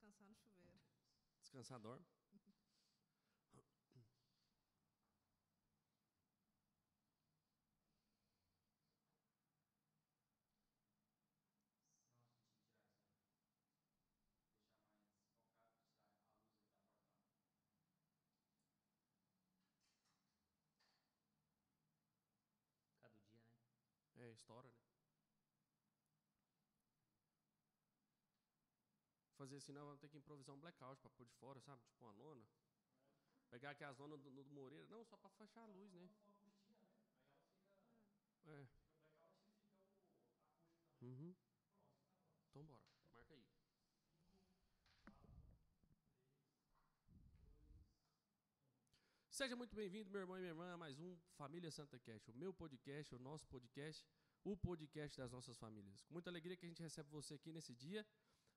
descansar no chuveiro. Descansar, dorme. Cada dia, né? É, estoura, né? Fazer assim, nós vamos ter que improvisar um blackout pra pôr de fora, sabe? Tipo uma lona. Pegar aqui as lonas do Moreira. Não, só pra fechar a luz, né? Uma cortina, né? Aí ela fica... É. Fica o blackout e fica o acústico também. Uhum. Pronto, tá pronto. Então bora. Marca aí. 5, 4, 3, 2, 1. Seja muito bem-vindo, meu irmão e minha irmã, a mais um Família Santa Cast, o meu podcast, o nosso podcast, o podcast das nossas famílias. Com muita alegria que a gente recebe você aqui nesse dia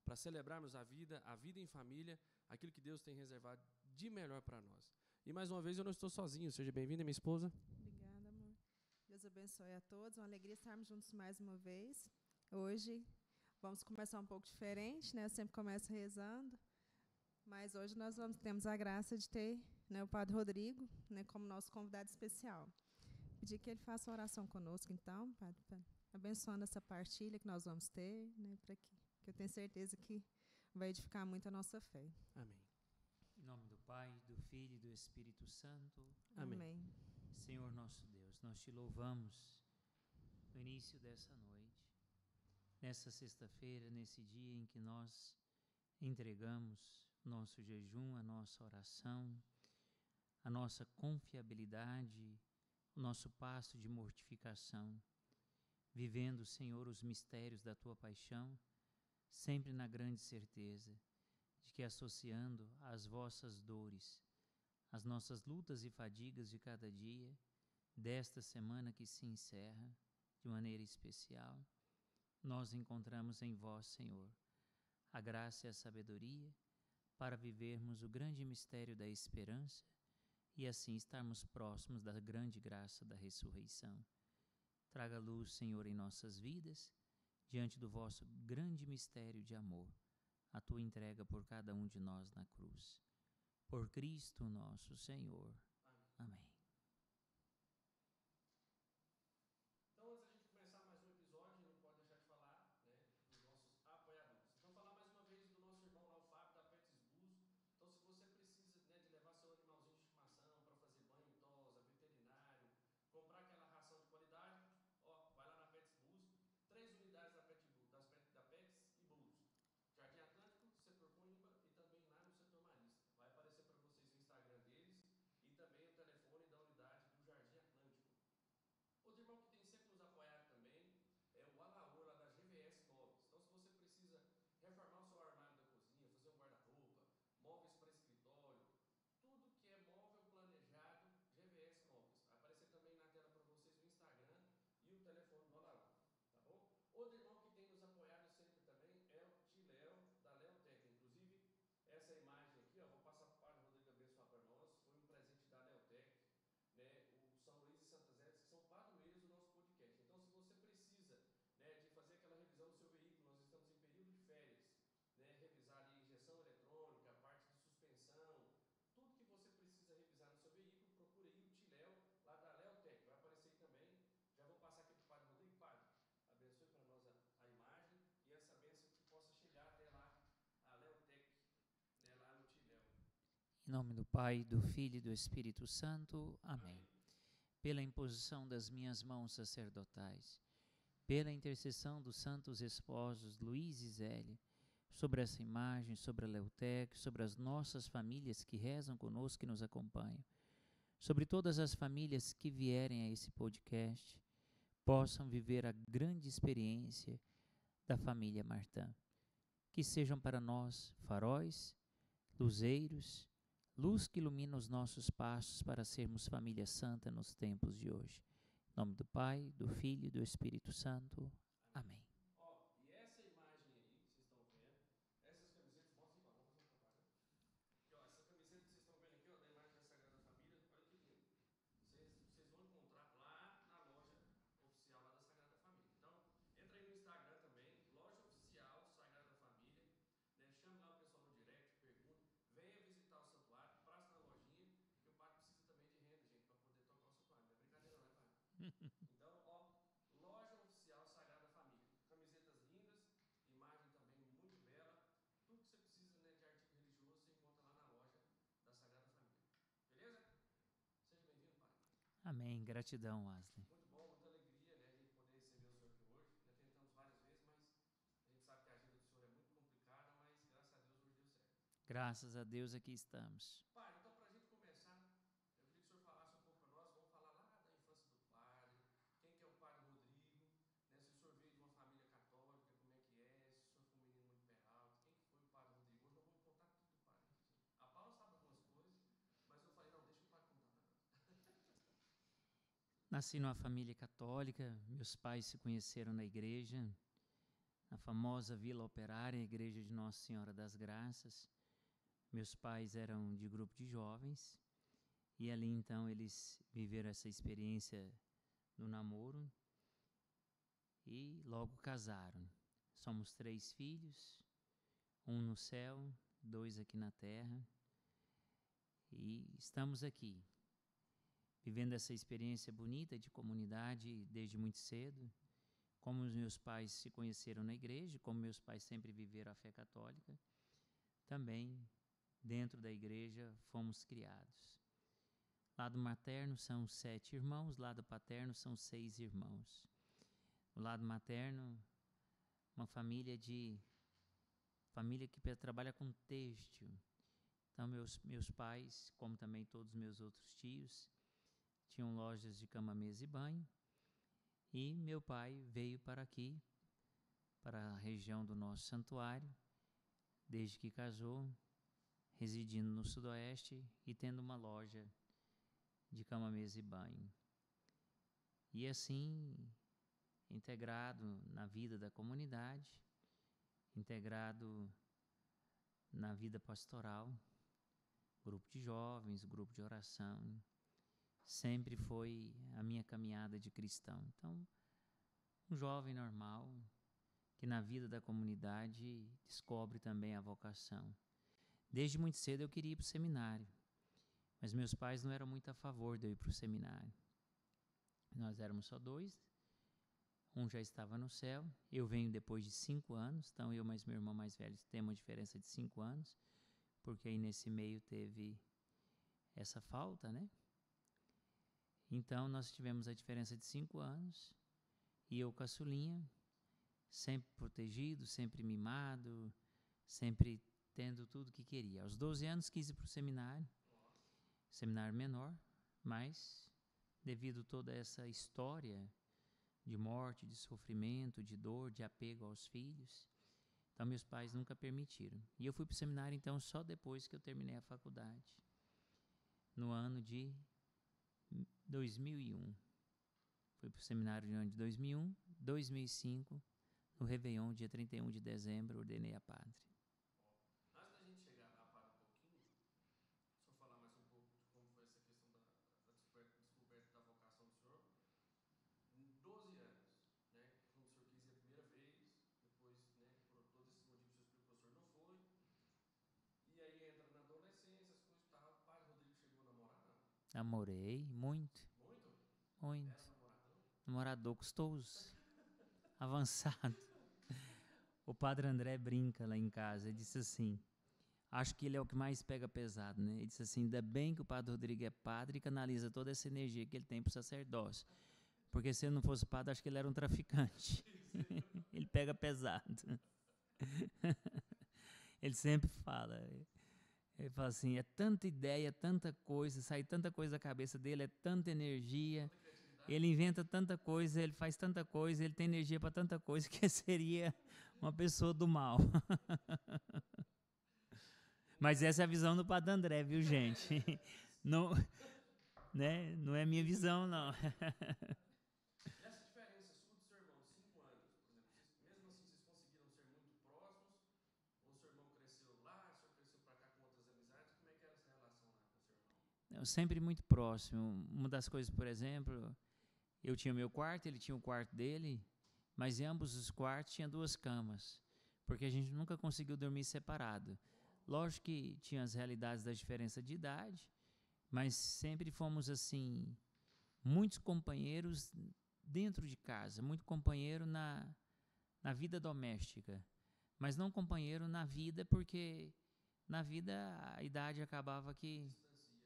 para celebrarmos a vida em família, aquilo que Deus tem reservado de melhor para nós. E mais uma vez eu não estou sozinho, seja bem-vinda, minha esposa. Obrigada, amor. Deus abençoe a todos. Uma alegria estarmos juntos mais uma vez. Hoje vamos começar um pouco diferente, né? Eu sempre começo rezando. Mas hoje nós temos a graça de ter, né, o Padre Rodrigo, né, como nosso convidado especial. Pedir que ele faça uma oração conosco, então, Padre, abençoando essa partilha que nós vamos ter, né, para que eu tenho certeza que vai edificar muito a nossa fé. Amém. Em nome do Pai, do Filho e do Espírito Santo. Amém. Senhor nosso Deus, nós te louvamos no início dessa noite, nessa sexta-feira, nesse dia em que nós entregamos nosso jejum, a nossa oração, a nossa confiabilidade, o nosso passo de mortificação, vivendo, Senhor, os mistérios da Tua paixão, sempre na grande certeza de que, associando as vossas dores, as nossas lutas e fadigas de cada dia, desta semana que se encerra de maneira especial, nós encontramos em vós, Senhor, a graça e a sabedoria para vivermos o grande mistério da esperança e assim estarmos próximos da grande graça da ressurreição. Traga luz, Senhor, em nossas vidas, diante do vosso grande mistério de amor, a tua entrega por cada um de nós na cruz. Por Cristo nosso Senhor. Amém. Então, antes da gente começar mais um episódio, não pode deixar de falar, né, dos nossos apoiadores. Então, falar mais uma vez do nosso irmão lá, o Fábio, da Pets Bus. Então, se você precisa, né, de levar seu animalzinho de estimação para fazer banho, tosa, veterinário, comprar aquela ração de qualidade, ó, vai lá na Pets Bus, 3 unidades da Pets e Bus. Jardim Atlântico, setor Coimbra e também lá no setor Marista. Vai aparecer para vocês o Instagram deles e também o telefone da unidade do Jardim Atlântico. Outro irmão que tem sempre nos apoiado também é o Alaor, lá da GVS Móveis. Então, se você precisa reformar o seu armário da cozinha, fazer um guarda-roupa, móveis para escritório, tudo que é móvel planejado, GVS Móveis. Vai aparecer também na tela para vocês o Instagram e o telefone do Alaor, tá bom? Outro irmão que tem nos apoiado sempre também é o Tiléo, da Leotec. Inclusive, essa imagem aqui, ó, vou passar para o Padre Rodrigo abençoar para nós, foi um presente da Leotec, né, o São Luís e Santas Eves, que são padroeiros do nosso podcast. Então, se você precisa, né, de fazer aquela revisão do seu veículo, nós estamos em período de férias, né, revisar ali injeção eletrônica, a parte de suspensão, tudo que você precisa revisar no seu veículo, procure aí o Tiléo, lá da Leotec, vai aparecer aí também. Já vou passar aqui para o Padre Rodrigo. Padre, abençoe para nós a imagem e essa bênção que possa chegar até lá, a Leotec, né, lá no Tiléo. Em nome do Pai, do Filho e do Espírito Santo. Amém. Pela imposição das minhas mãos sacerdotais, pela intercessão dos santos esposos Luís e Zélia, sobre essa imagem, sobre a Leotec, sobre as nossas famílias que rezam conosco, que nos acompanham, sobre todas as famílias que vierem a esse podcast, possam viver a grande experiência da família Martã. Que sejam para nós faróis, luzeiros, luz que ilumina os nossos passos para sermos família santa nos tempos de hoje. Em nome do Pai, do Filho e do Espírito Santo. Amém. Ó, e essa imagem aí que vocês estão vendo, essas camisetas, mostra aí, vamos fazer uma propaganda. Aqui, ó, essa camiseta que vocês estão vendo aqui, ó, da imagem da Sagrada Família, olha que lindo. Vocês vão encontrar lá na loja oficial lá da Sagrada Família. Então, entra aí no Instagram também, loja oficial Sagrada Família, né, chame lá o pessoal no direct. Então, ó, loja oficial Sagrada Família. Camisetas lindas, imagem também muito bela. Tudo que você precisa, né, de artigo religioso você encontra lá na loja da Sagrada Família. Beleza? Seja bem-vindo, pai. Amém. Gratidão, Wesley. Muito bom, muita alegria, né, a gente poder receber o senhor aqui hoje. Já tentamos várias vezes, mas a gente sabe que a agenda do senhor é muito complicada, mas graças a Deus hoje deu certo. Graças a Deus aqui estamos. Pai, então para a gente começar, eu queria que o senhor falasse um pouco para nós. Vamos falar lá da infância do padre, quem que é o padre Rodrigo, né, se o senhor veio de uma família católica, como é que é, se o senhor foi um menino muito peralta, quem que foi o padre Rodrigo. Hoje nós vamos contar tudo do padre aqui, senhor. A Paula sabe algumas coisas, mas eu falei, não, deixa o padre contar para nós. Nasci numa família católica, meus pais se conheceram na igreja, na famosa Vila Operária, a igreja de Nossa Senhora das Graças. Meus pais eram de grupo de jovens e ali então eles viveram essa experiência do namoro e logo casaram. Somos 3 filhos, um no céu, 2 aqui na terra, e estamos aqui, vivendo essa experiência bonita de comunidade desde muito cedo. Como os meus pais se conheceram na igreja, como meus pais sempre viveram a fé católica, também dentro da igreja fomos criados. Lado materno são 7 irmãos, lado paterno são 6 irmãos. O lado materno, uma família que trabalha com têxtil. Então meus pais, como também todos os meus outros tios, tinham lojas de cama, mesa e banho. E meu pai veio para aqui, para a região do nosso santuário, desde que casou, residindo no sudoeste e tendo uma loja de cama, mesa e banho. E assim, integrado na vida da comunidade, integrado na vida pastoral, grupo de jovens, grupo de oração, sempre foi a minha caminhada de cristão. Então, um jovem normal, que na vida da comunidade descobre também a vocação. Desde muito cedo eu queria ir para o seminário, mas meus pais não eram muito a favor de eu ir para o seminário. Nós éramos só 2, um já estava no céu, eu venho depois de 5 anos, então eu mais meu irmão mais velho temos uma diferença de 5 anos, porque aí nesse meio teve essa falta, né? Então nós tivemos a diferença de 5 anos, e eu caçulinha, sempre protegido, sempre mimado, sempre tendo tudo que queria. Aos 12 anos quis ir para o seminário menor, mas devido a toda essa história de morte, de sofrimento, de dor, de apego aos filhos, então meus pais nunca permitiram. E eu fui para o seminário então só depois que eu terminei a faculdade, no ano de 2001. Fui para o seminário no ano de 2001, 2005, no Réveillon, dia 31 de dezembro, ordenei a padre. Antes da gente chegar lá, padre, um pouquinho, só falar mais um pouco de como foi essa questão da descoberta da vocação do senhor. Em 12 anos, né, quando o senhor quis ir a primeira vez, depois, né, por todos esses motivos que o senhor explicou, o senhor não foi. E aí entra na adolescência, as coisas e tal. O padre Rodrigo chegou a namorar, não? Namorei muito. Muito? Muito. Era namoradão? Namorador custoso, avançado. O padre André brinca lá em casa, ele disse assim, acho que ele é o que mais pega pesado, né? Ele disse assim, ainda bem que o padre Rodrigo é padre e canaliza toda essa energia que ele tem para o sacerdócio. Porque se ele não fosse padre, acho que ele era um traficante. Ele pega pesado. Ele sempre fala, ele fala assim, é tanta ideia, tanta coisa, sai tanta coisa da cabeça dele, é tanta energia, ele inventa tanta coisa, ele faz tanta coisa, ele tem energia para tanta coisa que seria uma pessoa do mal. Mas essa é a visão do padre André, viu, gente? Não, né? Não é minha visão, não. E essa diferença sua do seu irmão, 5 anos, por exemplo, mesmo assim vocês conseguiram ser muito próximos? Ou seu irmão cresceu lá, o senhor cresceu para cá com outras amizades? Como é que era essa relação lá com o seu irmão? Eu sempre muito próximo. Uma das coisas, por exemplo, eu tinha o meu quarto, ele tinha o quarto dele, mas em ambos os quartos tinha 2 camas, porque a gente nunca conseguiu dormir separado. Lógico que tinha as realidades da diferença de idade, mas sempre fomos assim, muitos companheiros dentro de casa, muito companheiro na vida doméstica, mas não companheiro na vida, porque na vida a idade acabava que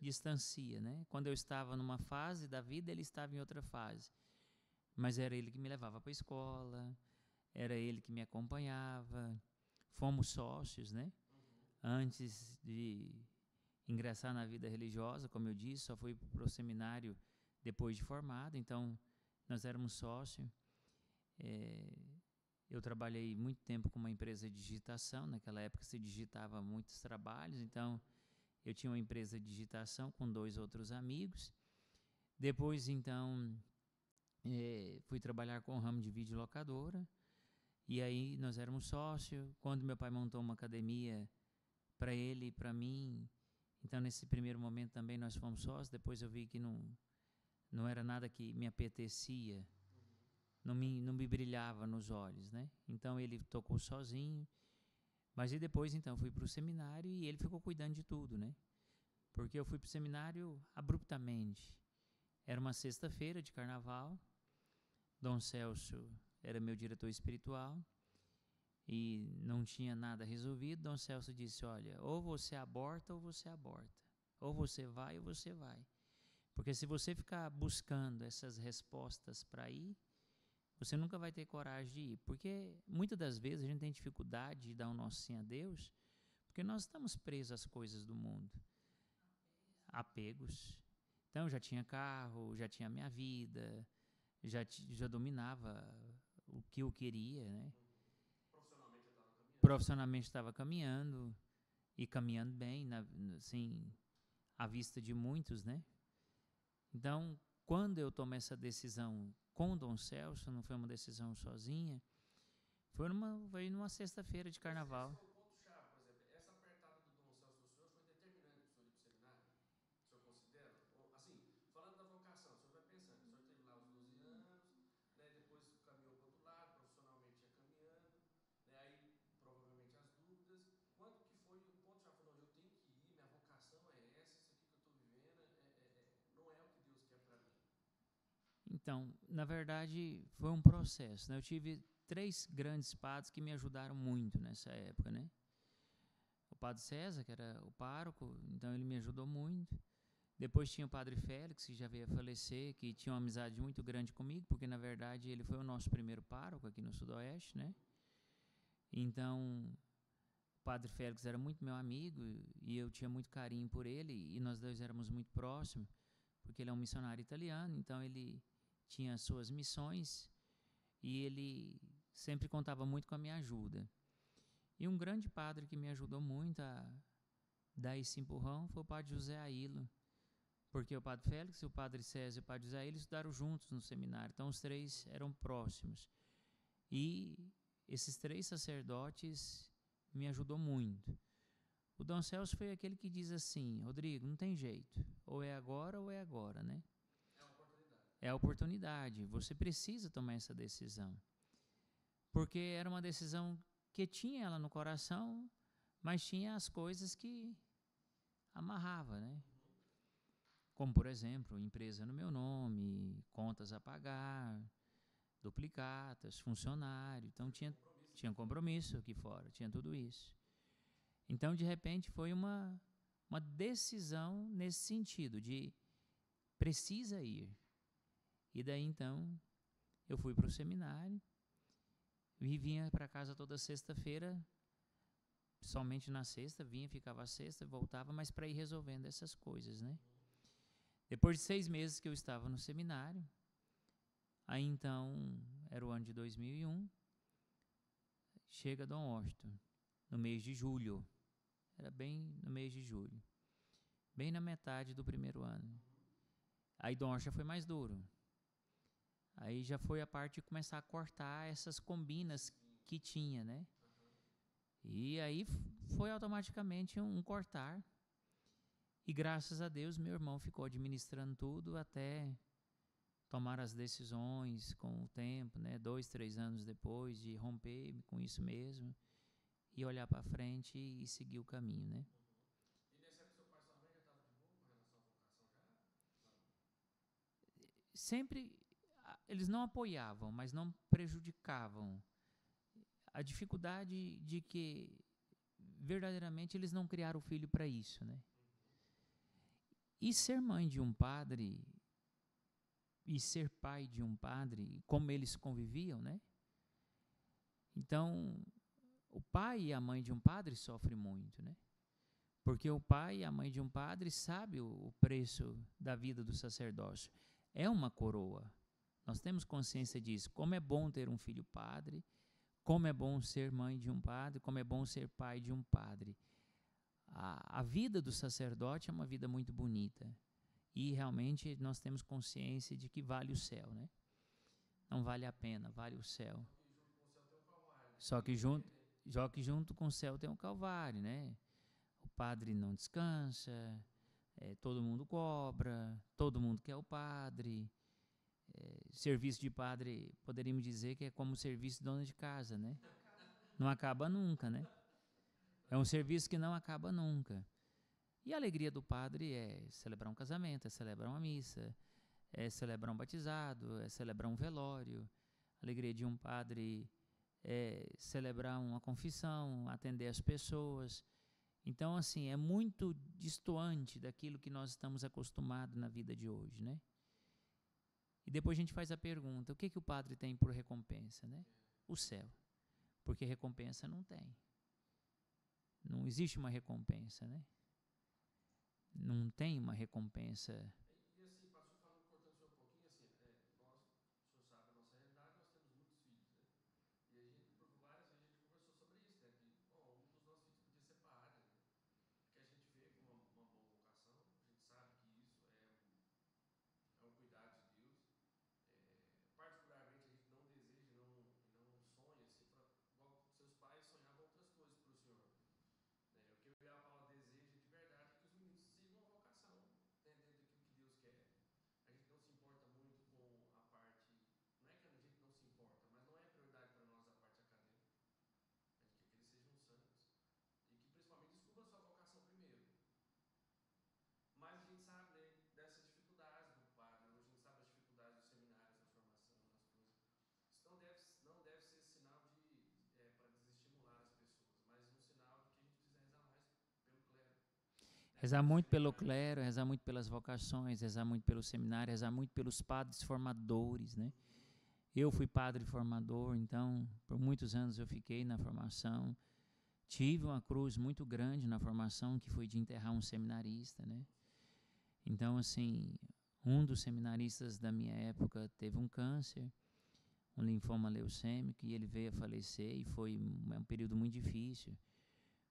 distancia, né? Quando eu estava numa fase da vida, ele estava em outra fase. Mas era ele que me levava para a escola, era ele que me acompanhava. Fomos sócios, né? Antes de ingressar na vida religiosa, como eu disse, só fui para o seminário depois de formado, então nós éramos sócios. Eu trabalhei muito tempo com uma empresa de digitação, naquela época se digitava muitos trabalhos, então eu tinha uma empresa de digitação com 2 outros amigos. Depois, então, fui trabalhar com o ramo de videolocadora, e aí nós éramos sócios. Quando meu pai montou uma academia para ele e para mim, então nesse primeiro momento também nós fomos sócios. Depois eu vi que não era nada que me apetecia, não me brilhava nos olhos, né? Então ele tocou sozinho, mas e depois então fui para o seminário e ele ficou cuidando de tudo, né? Porque eu fui para o seminário abruptamente. Era uma sexta-feira de carnaval, Dom Celso era meu diretor espiritual e não tinha nada resolvido. Dom Celso disse: olha, ou você aborta ou você aborta, ou você vai ou você vai, porque se você ficar buscando essas respostas para ir, você nunca vai ter coragem de ir, porque muitas das vezes a gente tem dificuldade de dar o nosso sim a Deus, porque nós estamos presos às coisas do mundo, apegos. Então eu já tinha carro, já tinha minha vida, já dominava o que eu queria, né? Profissionalmente estava caminhando, e caminhando bem, assim, à vista de muitos, né? Então, quando eu tomei essa decisão com Dom Celso, não foi uma decisão sozinha, foi numa sexta-feira de carnaval. Esse foi o ponto-chave, por exemplo, essa apertada do Dom Celso no senhor foi determinante para o senhor ir para o seminário? O senhor considera? Assim, falando da vocação, o senhor vai pensando, o senhor teve lá os 12 anos, né, depois caminhou para o outro lado, profissionalmente ia caminhando, né, aí provavelmente as dúvidas. Quando que foi o ponto-chave? Falou, não, eu tenho que ir, minha vocação é essa, isso aqui que eu estou vivendo não é o que Deus quer para mim. Então, na verdade, foi um processo, né? Eu tive 3 grandes padres que me ajudaram muito nessa época, né? O padre César, que era o pároco, então ele me ajudou muito. Depois tinha o padre Félix, que já veio a falecer, que tinha uma amizade muito grande comigo, porque na verdade ele foi o nosso primeiro pároco aqui no Sudoeste, né? Então, o padre Félix era muito meu amigo e eu tinha muito carinho por ele, e nós dois éramos muito próximos, porque ele é um missionário italiano, então ele tinha as suas missões e ele sempre contava muito com a minha ajuda. E um grande padre que me ajudou muito a dar esse empurrão foi o padre José Ailo, porque o padre Félix, o padre César e o padre José Ailo estudaram juntos no seminário, então os 3 eram próximos. E esses 3 sacerdotes me ajudou muito. O Dom Celso foi aquele que diz assim: Rodrigo, não tem jeito, ou é agora, né? É uma oportunidade. É a oportunidade, você precisa tomar essa decisão. Porque era uma decisão que tinha ela no coração, mas tinha as coisas que amarrava, né? Como, por exemplo, empresa no meu nome, contas a pagar, duplicatas, funcionário. Então tinha compromisso aqui fora, tinha tudo isso. Então, de repente, foi uma decisão nesse sentido, de precisa ir. E daí, então, eu fui para o seminário e vinha para casa toda sexta-feira, somente na sexta, vinha, ficava a sexta, voltava, mas para ir resolvendo essas coisas, né? Depois de 6 meses que eu estava no seminário, aí então, era o ano de 2001, chega Dom Washington, no mês de julho, era bem no mês de julho, bem na metade do primeiro ano. Aí Dom Washington foi mais duro, aí já foi a parte de começar a cortar essas combinas que tinha, né? E aí foi automaticamente um cortar. E graças a Deus, meu irmão ficou administrando tudo até tomar as decisões com o tempo, né? 2, 3 anos depois de romper com isso mesmo e olhar para frente e seguir o caminho, né? E nessa época seu pai e sua mãe já estavam de boa com relação à vocação já? Não. sempre eles não apoiavam, mas não prejudicavam. A dificuldade de que verdadeiramente eles não criaram o filho para isso, né? E ser mãe de um padre e ser pai de um padre, como eles conviviam, né? Então, o pai e a mãe de um padre sofrem muito, né? Porque o pai e a mãe de um padre sabem o preço da vida do sacerdócio. É uma coroa. Nós temos consciência disso. Como é bom ter um filho padre, como é bom ser mãe de um padre, como é bom ser pai de um padre. A vida do sacerdote é uma vida muito bonita. E realmente nós temos consciência de que vale o céu, né? Não vale a pena, vale o céu. Só que junto com o céu tem o Calvário, né? O padre não descansa, todo mundo cobra, todo mundo quer o padre. Serviço de padre, poderíamos dizer que é como serviço de dona de casa, né? Não acaba nunca, né? É um serviço que não acaba nunca. E a alegria do padre é celebrar um casamento, é celebrar uma missa, é celebrar um batizado, é celebrar um velório. A alegria de um padre é celebrar uma confissão, atender as pessoas. Então, assim, é muito distoante daquilo que nós estamos acostumados na vida de hoje, né? E depois a gente faz a pergunta, o que o padre tem por recompensa, né? O céu. Porque recompensa não tem. Não existe uma recompensa, né? Não tem uma recompensa. E assim, pastor, falando, cortando o senhor um pouquinho, assim, nós, o senhor sabe a nossa realidade, nós temos muitos filhos, né? E a gente, por várias vezes, a gente conversou sobre isso, né? Que, um dos nossos filhos podia ser padre, né? Porque a gente vê como uma boa vocação, a gente sabe que isso é um cuidado de Deus. Particularmente, a gente não deseja e não sonha, assim, igual seus pais sonhavam outras coisas para o senhor. Né? O que eu e a Paula deseja de verdade é que os meninos sigam a vocação, né, dentro daquilo que Deus quer. A gente não se importa muito com a parte. Não é que a gente não se importa, mas não é prioridade para nós a parte acadêmica. A gente quer que eles sejam santos e que principalmente descubram a sua vocação primeiro. Mas a gente sabe, né, dessas dificuldades do padre, hoje a gente sabe as dificuldades dos seminários na formação, nas coisas. Isso não deve ser sinal para desestimular as pessoas, mas um sinal de que a gente precisa rezar mais pelo clero. Rezar muito pelo clero, rezar muito pelas vocações, rezar muito pelo seminário, rezar muito pelos padres formadores, né? Eu fui padre formador, então por muitos anos eu fiquei na formação. Tive uma cruz muito grande na formação, que foi de enterrar um seminarista, né? Então, assim, um dos seminaristas da minha época teve um câncer, um linfoma leucêmico, e ele veio a falecer, e foi um período muito difícil.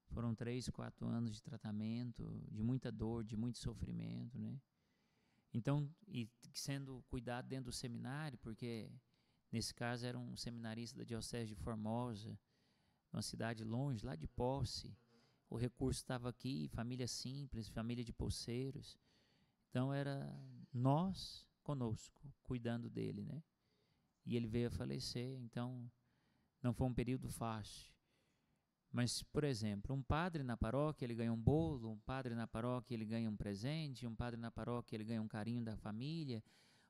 Foram 3, 4 anos de tratamento, de muita dor, de muito sofrimento, né? Então, e sendo cuidado dentro do seminário, porque nesse caso era um seminarista da Diocese de Formosa, uma cidade longe, lá de Posse. O recurso estava aqui, família simples, família de poceiros. Então era nós conosco, cuidando dele, né? E ele veio a falecer, então não foi um período fácil. Mas, por exemplo, um padre na paróquia, ele ganha um bolo, um padre na paróquia, ele ganha um presente, um padre na paróquia, ele ganha um carinho da família,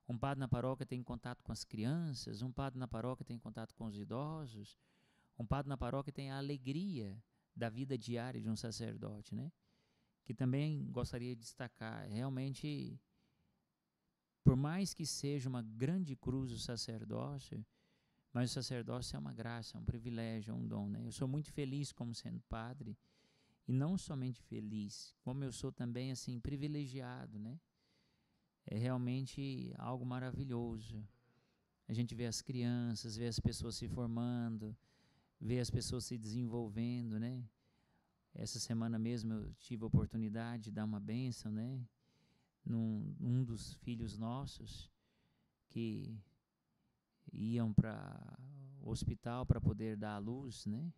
um padre na paróquia tem contato com as crianças, um padre na paróquia tem contato com os idosos, um padre na paróquia tem a alegria da vida diária de um sacerdote, né? Que também gostaria de destacar, realmente, por mais que seja uma grande cruz o sacerdócio, mas o sacerdócio é uma graça, é um privilégio, é um dom, né? Eu sou muito feliz como sendo padre, e não somente feliz, como eu sou também, assim, privilegiado, né? É realmente algo maravilhoso. A gente vê as crianças, vê as pessoas se formando, vê as pessoas se desenvolvendo, né? Essa semana mesmo eu tive a oportunidade de dar uma bênção, né? Num dos filhos nossos que iam para o hospital para poder dar à luz, né?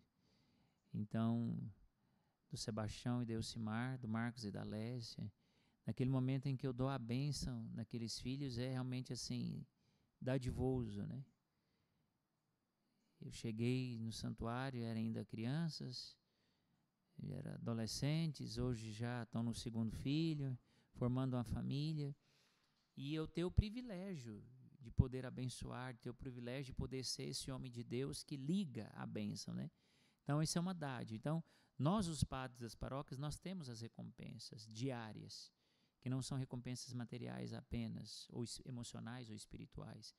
Então, do Sebastião e da Elcimar, do Marcos e da Lécia, naquele momento em que eu dou a bênção naqueles filhos, é realmente assim, dadivoso, né? Eu cheguei no santuário, eram ainda crianças, eram adolescentes, hoje já estão no segundo filho, formando uma família, e eu tenho o privilégio de poder abençoar, de ter o privilégio de poder ser esse homem de Deus que liga a bênção, né? Então, isso é uma dádiva. Então, nós, os padres das paróquias, nós temos as recompensas diárias, que não são recompensas materiais apenas, ou emocionais ou espirituais.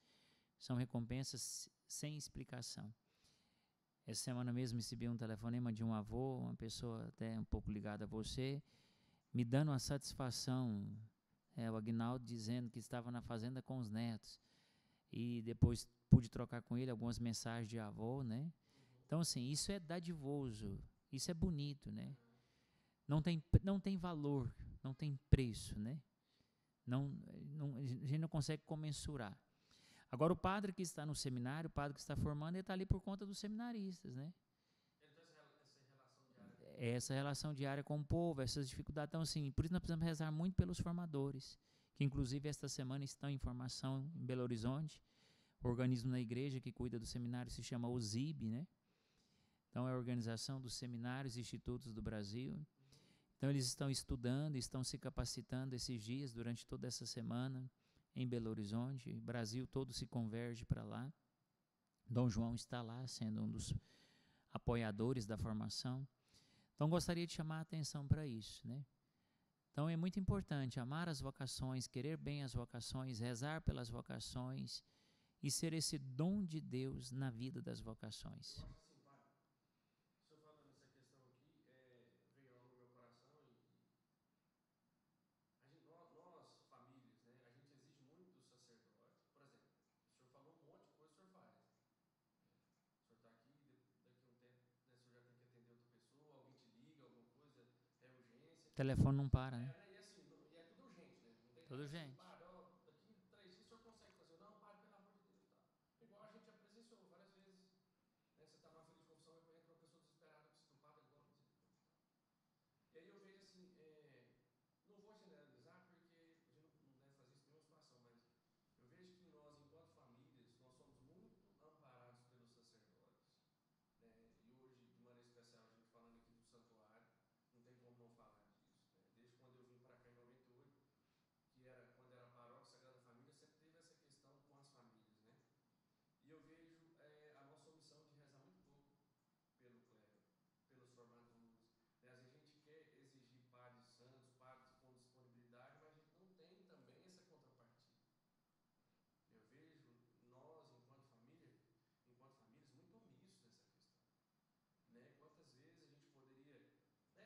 São recompensas sem explicação. Essa semana mesmo recebi um telefonema de um avô, uma pessoa até um pouco ligada a você, me dando uma satisfação, o Aguinaldo dizendo que estava na fazenda com os netos, e depois pude trocar com ele algumas mensagens de avô, né? Então, assim, isso é dadivoso, isso é bonito, né? Não tem valor, não tem preço, né? A gente não consegue comensurar. Agora, o padre que está no seminário, o padre que está formando, ele está ali por conta dos seminaristas, né? Essa relação diária com o povo, essas dificuldades. Então, assim, por isso nós precisamos rezar muito pelos formadores, que inclusive esta semana estão em formação em Belo Horizonte. O organismo na igreja que cuida do seminário se chama OSIB, né? Então, é a Organização dos Seminários e Institutos do Brasil. Então, eles estão estudando, estão se capacitando esses dias, durante toda essa semana, em Belo Horizonte. O Brasil todo se converge para lá. Dom João está lá, sendo um dos apoiadores da formação. Então, gostaria de chamar a atenção para isso, né? Então, é muito importante amar as vocações, querer bem as vocações, rezar pelas vocações e ser esse dom de Deus na vida das vocações. Eu acho assim, pai, o senhor falando essa questão aqui, veio algo no meu coração nós, famílias, né, a gente exige muito do sacerdote. Por exemplo, o senhor falou um monte de coisa, o senhor faz. O senhor está aqui, daqui a um tempo, né, o senhor já tem que atender outra pessoa, alguém te liga, alguma coisa, é urgência. O telefone não para, né? E assim, é tudo urgente, né? Não tem Tudo nada assim, urgente. padre, ó, daqui 3 dias o senhor consegue fazer. Não, padre, pelo amor de Deus, tá. Igual a gente já presenciou várias vezes, né? Você está numa fila de confissão, entra uma pessoa desesperada, precisa do padre agora, misericórdia, tá. E aí eu vejo assim, não vou generalizar porque a gente não deve fazer isso em nenhuma situação, mas eu vejo que nós, enquanto famílias, nós somos muito amparados pelos sacerdotes, né? E hoje, de maneira especial, a gente falando aqui do santuário, não tem como não falar disso, né? Desde quando eu vim para cá em 98, que era quando era a paróquia Sagrada Família, sempre teve essa questão com as famílias, né? E eu vejo a nossa omissão de rezar muito pouco pelo clero, pelos formadores, né? Às vezes a gente quer exigir padres santos, padres com disponibilidade, mas a gente não tem também essa contrapartida. Eu vejo nós, enquanto famílias, muito omissos nessa questão, né? Quantas vezes a gente poderia, né?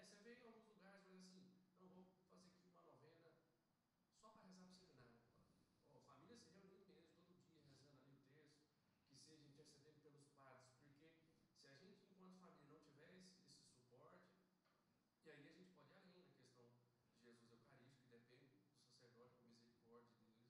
Você vê em alguns lugares, mas assim, não vou fazer aqui uma novena só para rezar para o seminário. Família se reunindo mesmo, todo dia, rezando ali o texto, que seja intercedendo pelos padres, porque se a gente, enquanto família, não tiver esse suporte, e aí a gente pode ir além na questão de Jesus Eucarístico, que depende do sacerdote com misericórdia de Deus.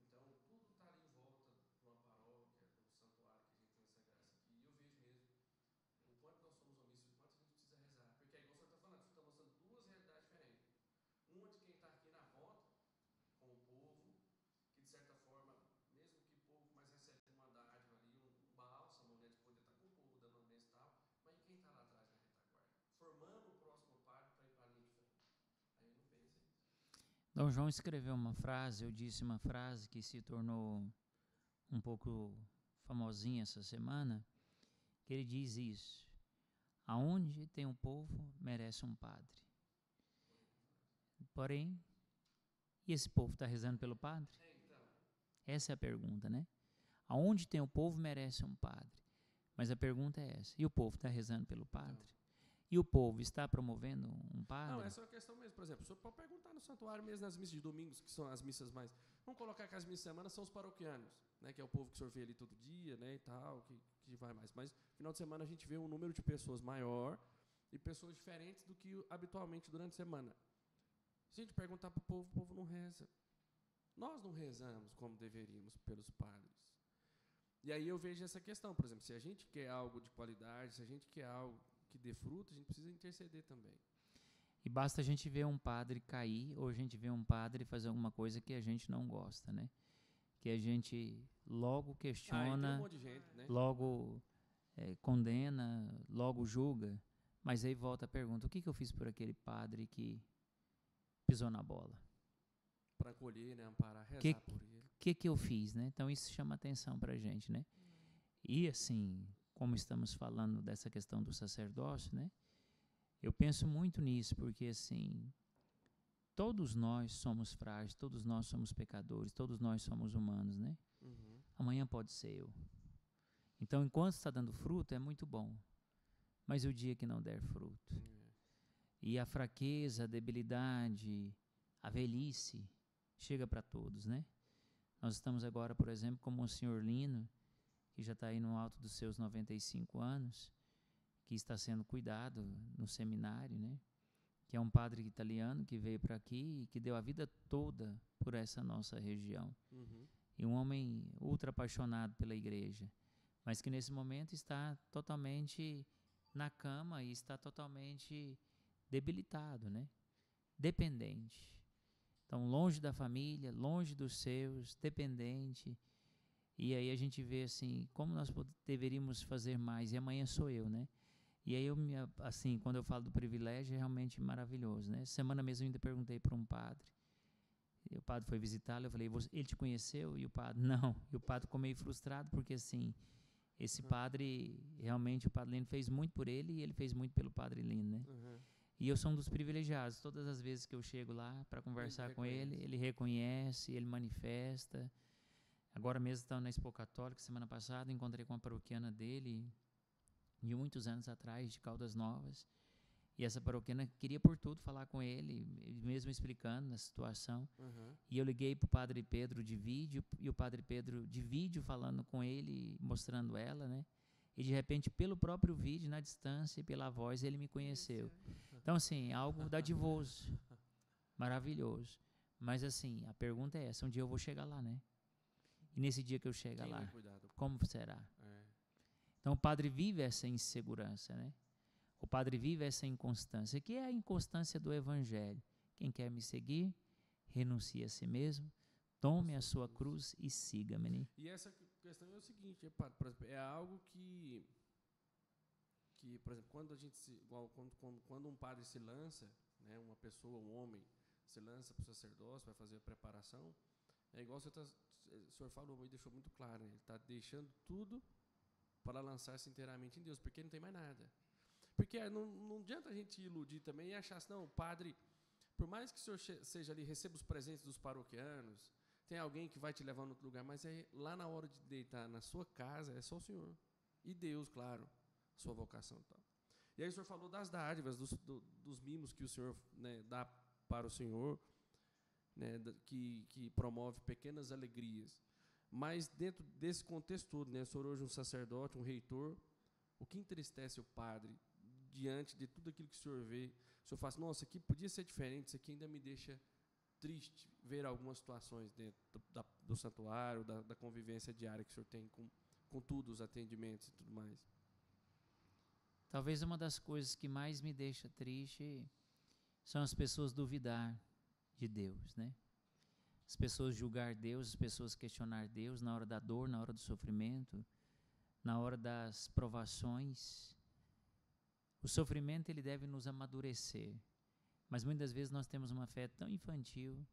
Então, tudo está ali em volta de uma paróquia, do santuário que a gente tem essa graça aqui. E eu vejo mesmo o quanto nós somos omissos, o quanto a gente precisa rezar. Porque é igual o senhor está falando, o senhor está mostrando duas realidades diferentes. Uma de quem está aqui na ponta, com o povo, que de certa forma, mesmo que pouco, mas recebe uma dádiva ali, um bálsamo, né, de poder estar com o povo, dando uma bênção e tal. Mas e quem está lá atrás na retaguarda? Formando o próximo padre para ir para a linha de frente. Aí não pensa isso. Dom João escreveu uma frase, eu disse uma frase que se tornou um pouco famosinha essa semana, que ele diz isso: aonde tem um povo, merece um padre. Porém, e esse povo está rezando pelo padre? Então. Essa é a pergunta, né? Aonde tem um povo, merece um padre. Mas a pergunta é essa: e o povo está rezando pelo padre? E o povo está promovendo um padre? Não, essa é uma questão mesmo. Por exemplo, o senhor pode perguntar no santuário mesmo, nas missas de domingos, que são as missas mais... Vamos colocar que as missas de semana são os paroquianos, né, que é o povo que o senhor vê ali todo dia, né, e tal, que vai mais. Mas no final de semana a gente vê um número de pessoas maior e pessoas diferentes do que habitualmente durante a semana. Se a gente perguntar para o povo não reza. Nós não rezamos como deveríamos pelos padres. E aí eu vejo essa questão, por exemplo, se a gente quer algo de qualidade, se a gente quer algo que dê fruto, a gente precisa interceder também. E basta a gente ver um padre cair, ou a gente ver um padre fazer alguma coisa que a gente não gosta, né? Que a gente logo questiona, tem um monte de gente, né? logo condena, logo julga. Mas aí volta a pergunta: o que eu fiz por aquele padre que pisou na bola? Para acolher, né, amparar, rezar por ele. O que eu fiz, né? Então isso chama atenção para a gente, né? E assim, como estamos falando dessa questão do sacerdócio, né? Eu penso muito nisso, porque assim, todos nós somos frágeis, todos nós somos pecadores, todos nós somos humanos, né? Uhum. Amanhã pode ser eu. Então, enquanto está dando fruto, é muito bom. Mas o dia que não der fruto, e a fraqueza, a debilidade, a velhice, chega para todos, né? Nós estamos agora, por exemplo, como o senhor Lino, que já está aí no alto dos seus 95 anos, que está sendo cuidado no seminário, né? Que é um padre italiano que veio para aqui e que deu a vida toda por essa nossa região. Uhum. E um homem ultra apaixonado pela igreja, mas que nesse momento está totalmente na cama e está totalmente debilitado, né? Dependente. Então, longe da família, longe dos seus, dependente. E aí a gente vê assim, como nós deveríamos fazer mais. E amanhã sou eu, né? E aí assim, quando eu falo do privilégio, é realmente maravilhoso, né? Semana mesmo eu ainda perguntei para um padre. E o padre foi visitá-lo, eu falei, ele te conheceu? E o padre, não. E o padre ficou meio frustrado, porque assim, esse padre, realmente o padre Lino fez muito por ele e ele fez muito pelo padre Lino, né? Uhum. E eu sou um dos privilegiados. Todas as vezes que eu chego lá para conversar com ele reconhece, ele manifesta. Agora mesmo estava na Expo Católica, semana passada, encontrei com uma paroquiana dele, de muitos anos atrás, de Caldas Novas. E essa paroquiana queria por tudo falar com ele, mesmo explicando a situação. Uhum. E eu liguei para o padre Pedro de vídeo, e o padre Pedro de vídeo falando com ele, mostrando ela, né? E de repente, pelo próprio vídeo, na distância e pela voz, ele me conheceu. Então, assim, algo dadivoso, maravilhoso. Mas, assim, a pergunta é essa, um dia eu vou chegar lá, né? E nesse dia que eu chegar Quem lá, vai cuidar do... como será? É. Então, o padre vive essa insegurança, né? O padre vive essa inconstância, que é a inconstância do evangelho. Quem quer me seguir, renuncie a si mesmo, tome a sua cruz e siga-me, né? E essa questão é o seguinte, por exemplo, é algo que por exemplo, quando a gente quando um padre se lança, né, uma pessoa, um homem se lança para o sacerdócio, vai fazer a preparação, é igual o senhor falou e deixou muito claro, né? Ele está deixando tudo para lançar-se inteiramente em Deus, porque não tem mais nada. Porque não adianta a gente iludir também e achar assim, não, o padre, por mais que o senhor seja ali, receba os presentes dos paroquianos, tem alguém que vai te levar em outro lugar, mas lá na hora de deitar na sua casa, é só o senhor. E Deus, claro, sua vocação e tal. E aí o senhor falou das dádivas, dos mimos que o senhor, né, dá para o senhor, né, que promove pequenas alegrias. Mas dentro desse contexto todo, né, o senhor hoje um sacerdote, um reitor, o que entristece o padre diante de tudo aquilo que o senhor vê? O senhor fala assim, nossa, aqui podia ser diferente, isso aqui ainda me deixa triste ver algumas situações dentro do santuário, da convivência diária que o senhor tem com tudo, os atendimentos e tudo mais. Talvez uma das coisas que mais me deixa triste são as pessoas duvidar de Deus, né? As pessoas julgar Deus, as pessoas questionar Deus na hora da dor, na hora do sofrimento, na hora das provações. O sofrimento, ele deve nos amadurecer, mas muitas vezes nós temos uma fé tão infantil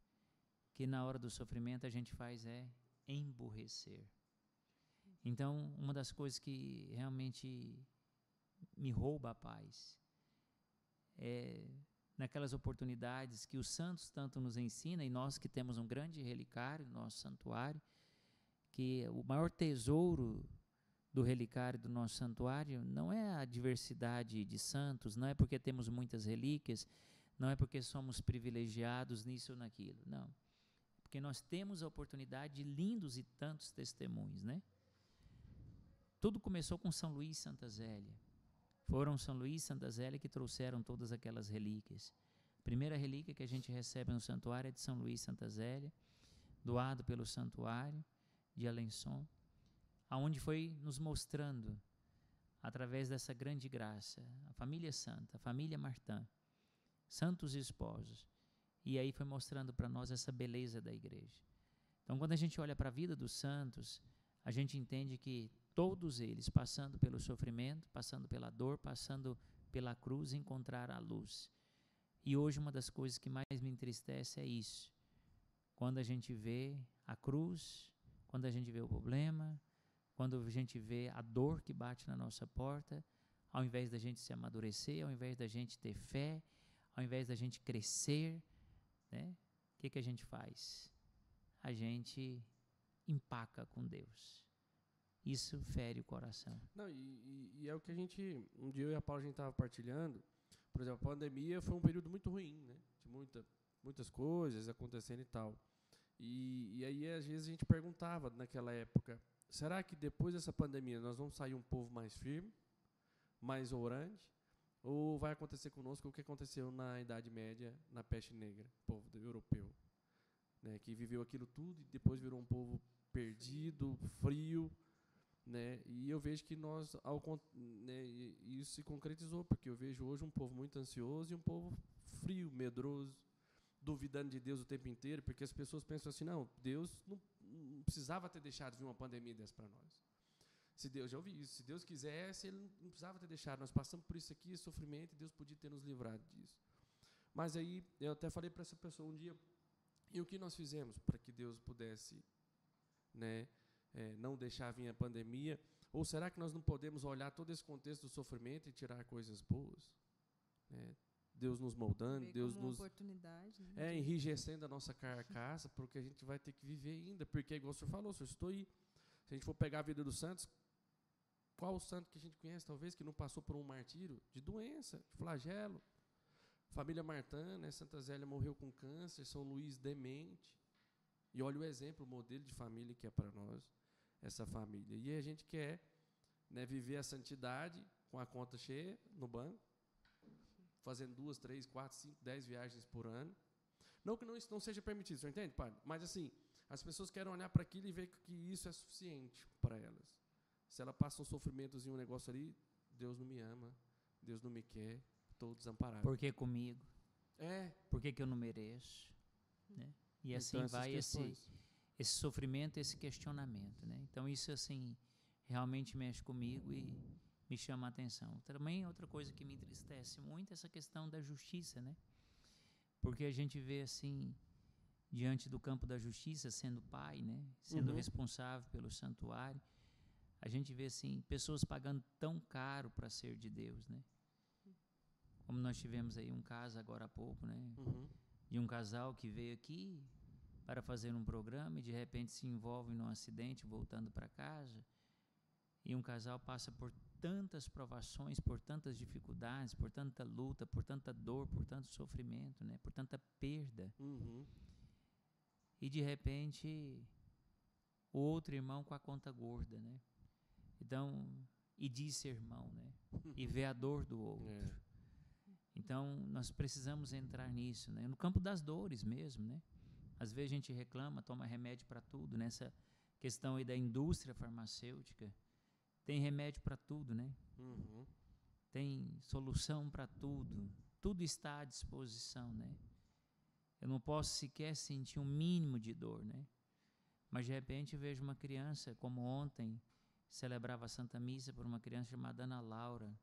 que na hora do sofrimento a gente faz emburrecer. Então, uma das coisas que realmente me rouba a paz é naquelas oportunidades que os santos tanto nos ensinam, e nós que temos um grande relicário, nosso santuário, que o maior tesouro do relicário do nosso santuário não é a diversidade de santos, não é porque temos muitas relíquias, não é porque somos privilegiados nisso ou naquilo, não. Porque nós temos a oportunidade de lindos e tantos testemunhos, né? Tudo começou com São Luís e Santa Zélia. Foram São Luís e Santa Zélia que trouxeram todas aquelas relíquias. A primeira relíquia que a gente recebe no santuário é de São Luís e Santa Zélia, doado pelo santuário de Alençon, aonde foi nos mostrando, através dessa grande graça, a família santa, a família Martã, santos esposos, e aí foi mostrando para nós essa beleza da igreja. Então, quando a gente olha para a vida dos santos, a gente entende que todos eles, passando pelo sofrimento, passando pela dor, passando pela cruz, encontraram a luz. E hoje uma das coisas que mais me entristece é isso, quando a gente vê a cruz, quando a gente vê o problema, quando a gente vê a dor que bate na nossa porta, ao invés da gente se amadurecer, ao invés da gente ter fé, ao invés da gente crescer, né? O que a gente faz? A gente empaca com Deus. Isso fere o coração. Não, e é o que a gente, um dia eu e a Paula a gente estava partilhando, por exemplo, a pandemia foi um período muito ruim, né? De muitas coisas acontecendo e tal. E aí, às vezes, a gente perguntava naquela época, será que depois dessa pandemia nós vamos sair um povo mais firme, mais orante, ou vai acontecer conosco o que aconteceu na Idade Média, na peste negra, povo europeu, né, que viveu aquilo tudo e depois virou um povo perdido, frio, né, e eu vejo que nós, né, isso se concretizou, porque eu vejo hoje um povo muito ansioso e um povo frio, medroso, duvidando de Deus o tempo inteiro, porque as pessoas pensam assim, não, Deus não precisava ter deixado vir uma pandemia dessa para nós. Se Deus, já ouvi isso, se Deus quisesse, Ele não precisava ter deixado, nós passamos por isso aqui, sofrimento, e Deus podia ter nos livrado disso. Mas aí, eu até falei para essa pessoa um dia, e o que nós fizemos para que Deus pudesse, né, não deixar vir a pandemia? Ou será que nós não podemos olhar todo esse contexto do sofrimento e tirar coisas boas? Né? Deus nos moldando, Deus nos oportunidade, né? Enrijecendo a nossa carcaça, porque a gente vai ter que viver ainda, porque igual o senhor falou, senhor, estou aí. Se a gente for pegar a vida dos santos, qual o santo que a gente conhece, talvez, que não passou por um martírio de doença, de flagelo? Família Martã, né, Santa Zélia morreu com câncer, São Luís demente. E olha o exemplo, o modelo de família que é para nós, essa família. E a gente quer, né, viver a santidade com a conta cheia no banco, fazendo 2, 3, 4, 5, 10 viagens por ano. Não que isso não seja permitido, você entende, padre? Mas assim, as pessoas querem olhar para aquilo e ver que isso é suficiente para elas. Se ela passa um sofrimentos em um negócio ali, Deus não me ama, Deus não me quer, estou desamparado. Por que comigo? É. Por que eu não mereço? Né? E assim Então, vai esse sofrimento, esse questionamento. Né? Então isso assim realmente mexe comigo e me chama a atenção. Também outra coisa que me entristece muito é essa questão da justiça, né? Porque a gente vê assim, diante do campo da justiça, sendo pai, né? Sendo responsável pelo santuário, a gente vê assim, pessoas pagando tão caro para ser de Deus, né? Como nós tivemos aí um caso agora há pouco, né? De um casal que veio aqui para fazer um programa e de repente se envolve num acidente voltando para casa, e um casal passa por tantas provações, por tantas dificuldades, por tanta luta, por tanta dor, por tanto sofrimento, né? Por tanta perda. E de repente o outro irmão com a conta gorda, né? Então, e diz ser irmão, né? E vê a dor do outro. Então, nós precisamos entrar nisso, né? No campo das dores mesmo, né? Às vezes a gente reclama, toma remédio para tudo, nessa questão aí da indústria farmacêutica, tem remédio para tudo, né? Tem solução para tudo, tudo está à disposição, né? Eu não posso sequer sentir um mínimo de dor, né? Mas de repente eu vejo uma criança, como ontem, celebrava a Santa Missa por uma criança chamada Ana Laura.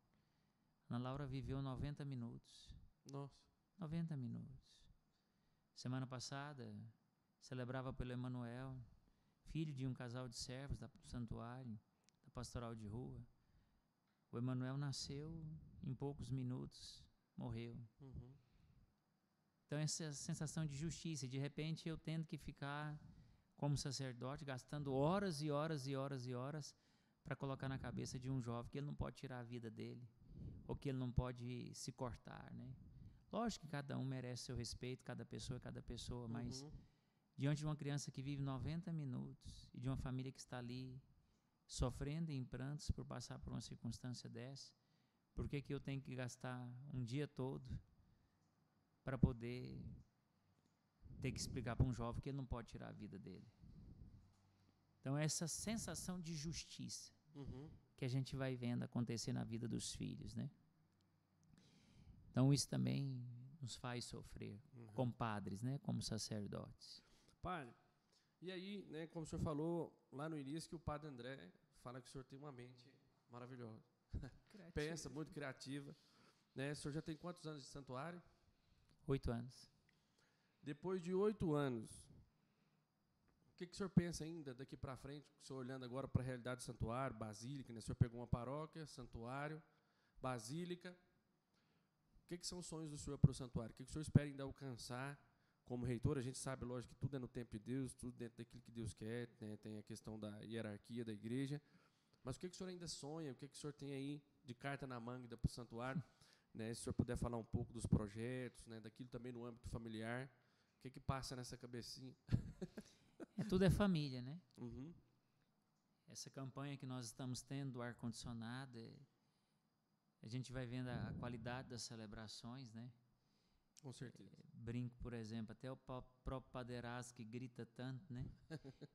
Ana Laura viveu 90 minutos. Nossa. 90 minutos. Semana passada, celebrava pelo Emanuel, filho de um casal de servos do santuário, da pastoral de rua. O Emanuel nasceu, em poucos minutos, morreu. Então, essa sensação de justiça, de repente eu tendo que ficar como sacerdote, gastando horas e horas e horas e horas para colocar na cabeça de um jovem que ele não pode tirar a vida dele, ou que ele não pode se cortar, né? Lógico que cada um merece seu respeito, cada pessoa, mas diante de uma criança que vive 90 minutos e de uma família que está ali sofrendo em prantos por passar por uma circunstância dessa, por que eu tenho que gastar um dia todo para poder ter que explicar para um jovem que ele não pode tirar a vida dele? Então, essa sensação de justiça que a gente vai vendo acontecer na vida dos filhos, né? Então, isso também nos faz sofrer, como padres, né? Como sacerdotes. Padre, e aí, né, como o senhor falou lá no início, que o padre André fala que o senhor tem uma mente maravilhosa. Pensa, muito criativa. Né? O senhor já tem quantos anos de santuário? 8 anos. Depois de 8 anos, que o senhor pensa ainda daqui para frente, o senhor olhando agora para a realidade do santuário, basílica, né? O senhor pegou uma paróquia, santuário, basílica. O que são os sonhos do senhor para o santuário? O que o senhor espera ainda alcançar como reitor? A gente sabe, lógico, que tudo é no tempo de Deus, tudo dentro daquilo que Deus quer, né? Tem a questão da hierarquia da igreja. Mas o que o senhor ainda sonha? O que o senhor tem aí de carta na manga para o santuário? Né? Se o senhor puder falar um pouco dos projetos, né? Daquilo também no âmbito familiar. O que passa nessa cabecinha? Tudo é família, né? Uhum. Essa campanha que nós estamos tendo do ar-condicionado, a gente vai vendo a qualidade das celebrações, né? Com certeza. Brinco, por exemplo, até o próprio Paderazzo que grita tanto, né?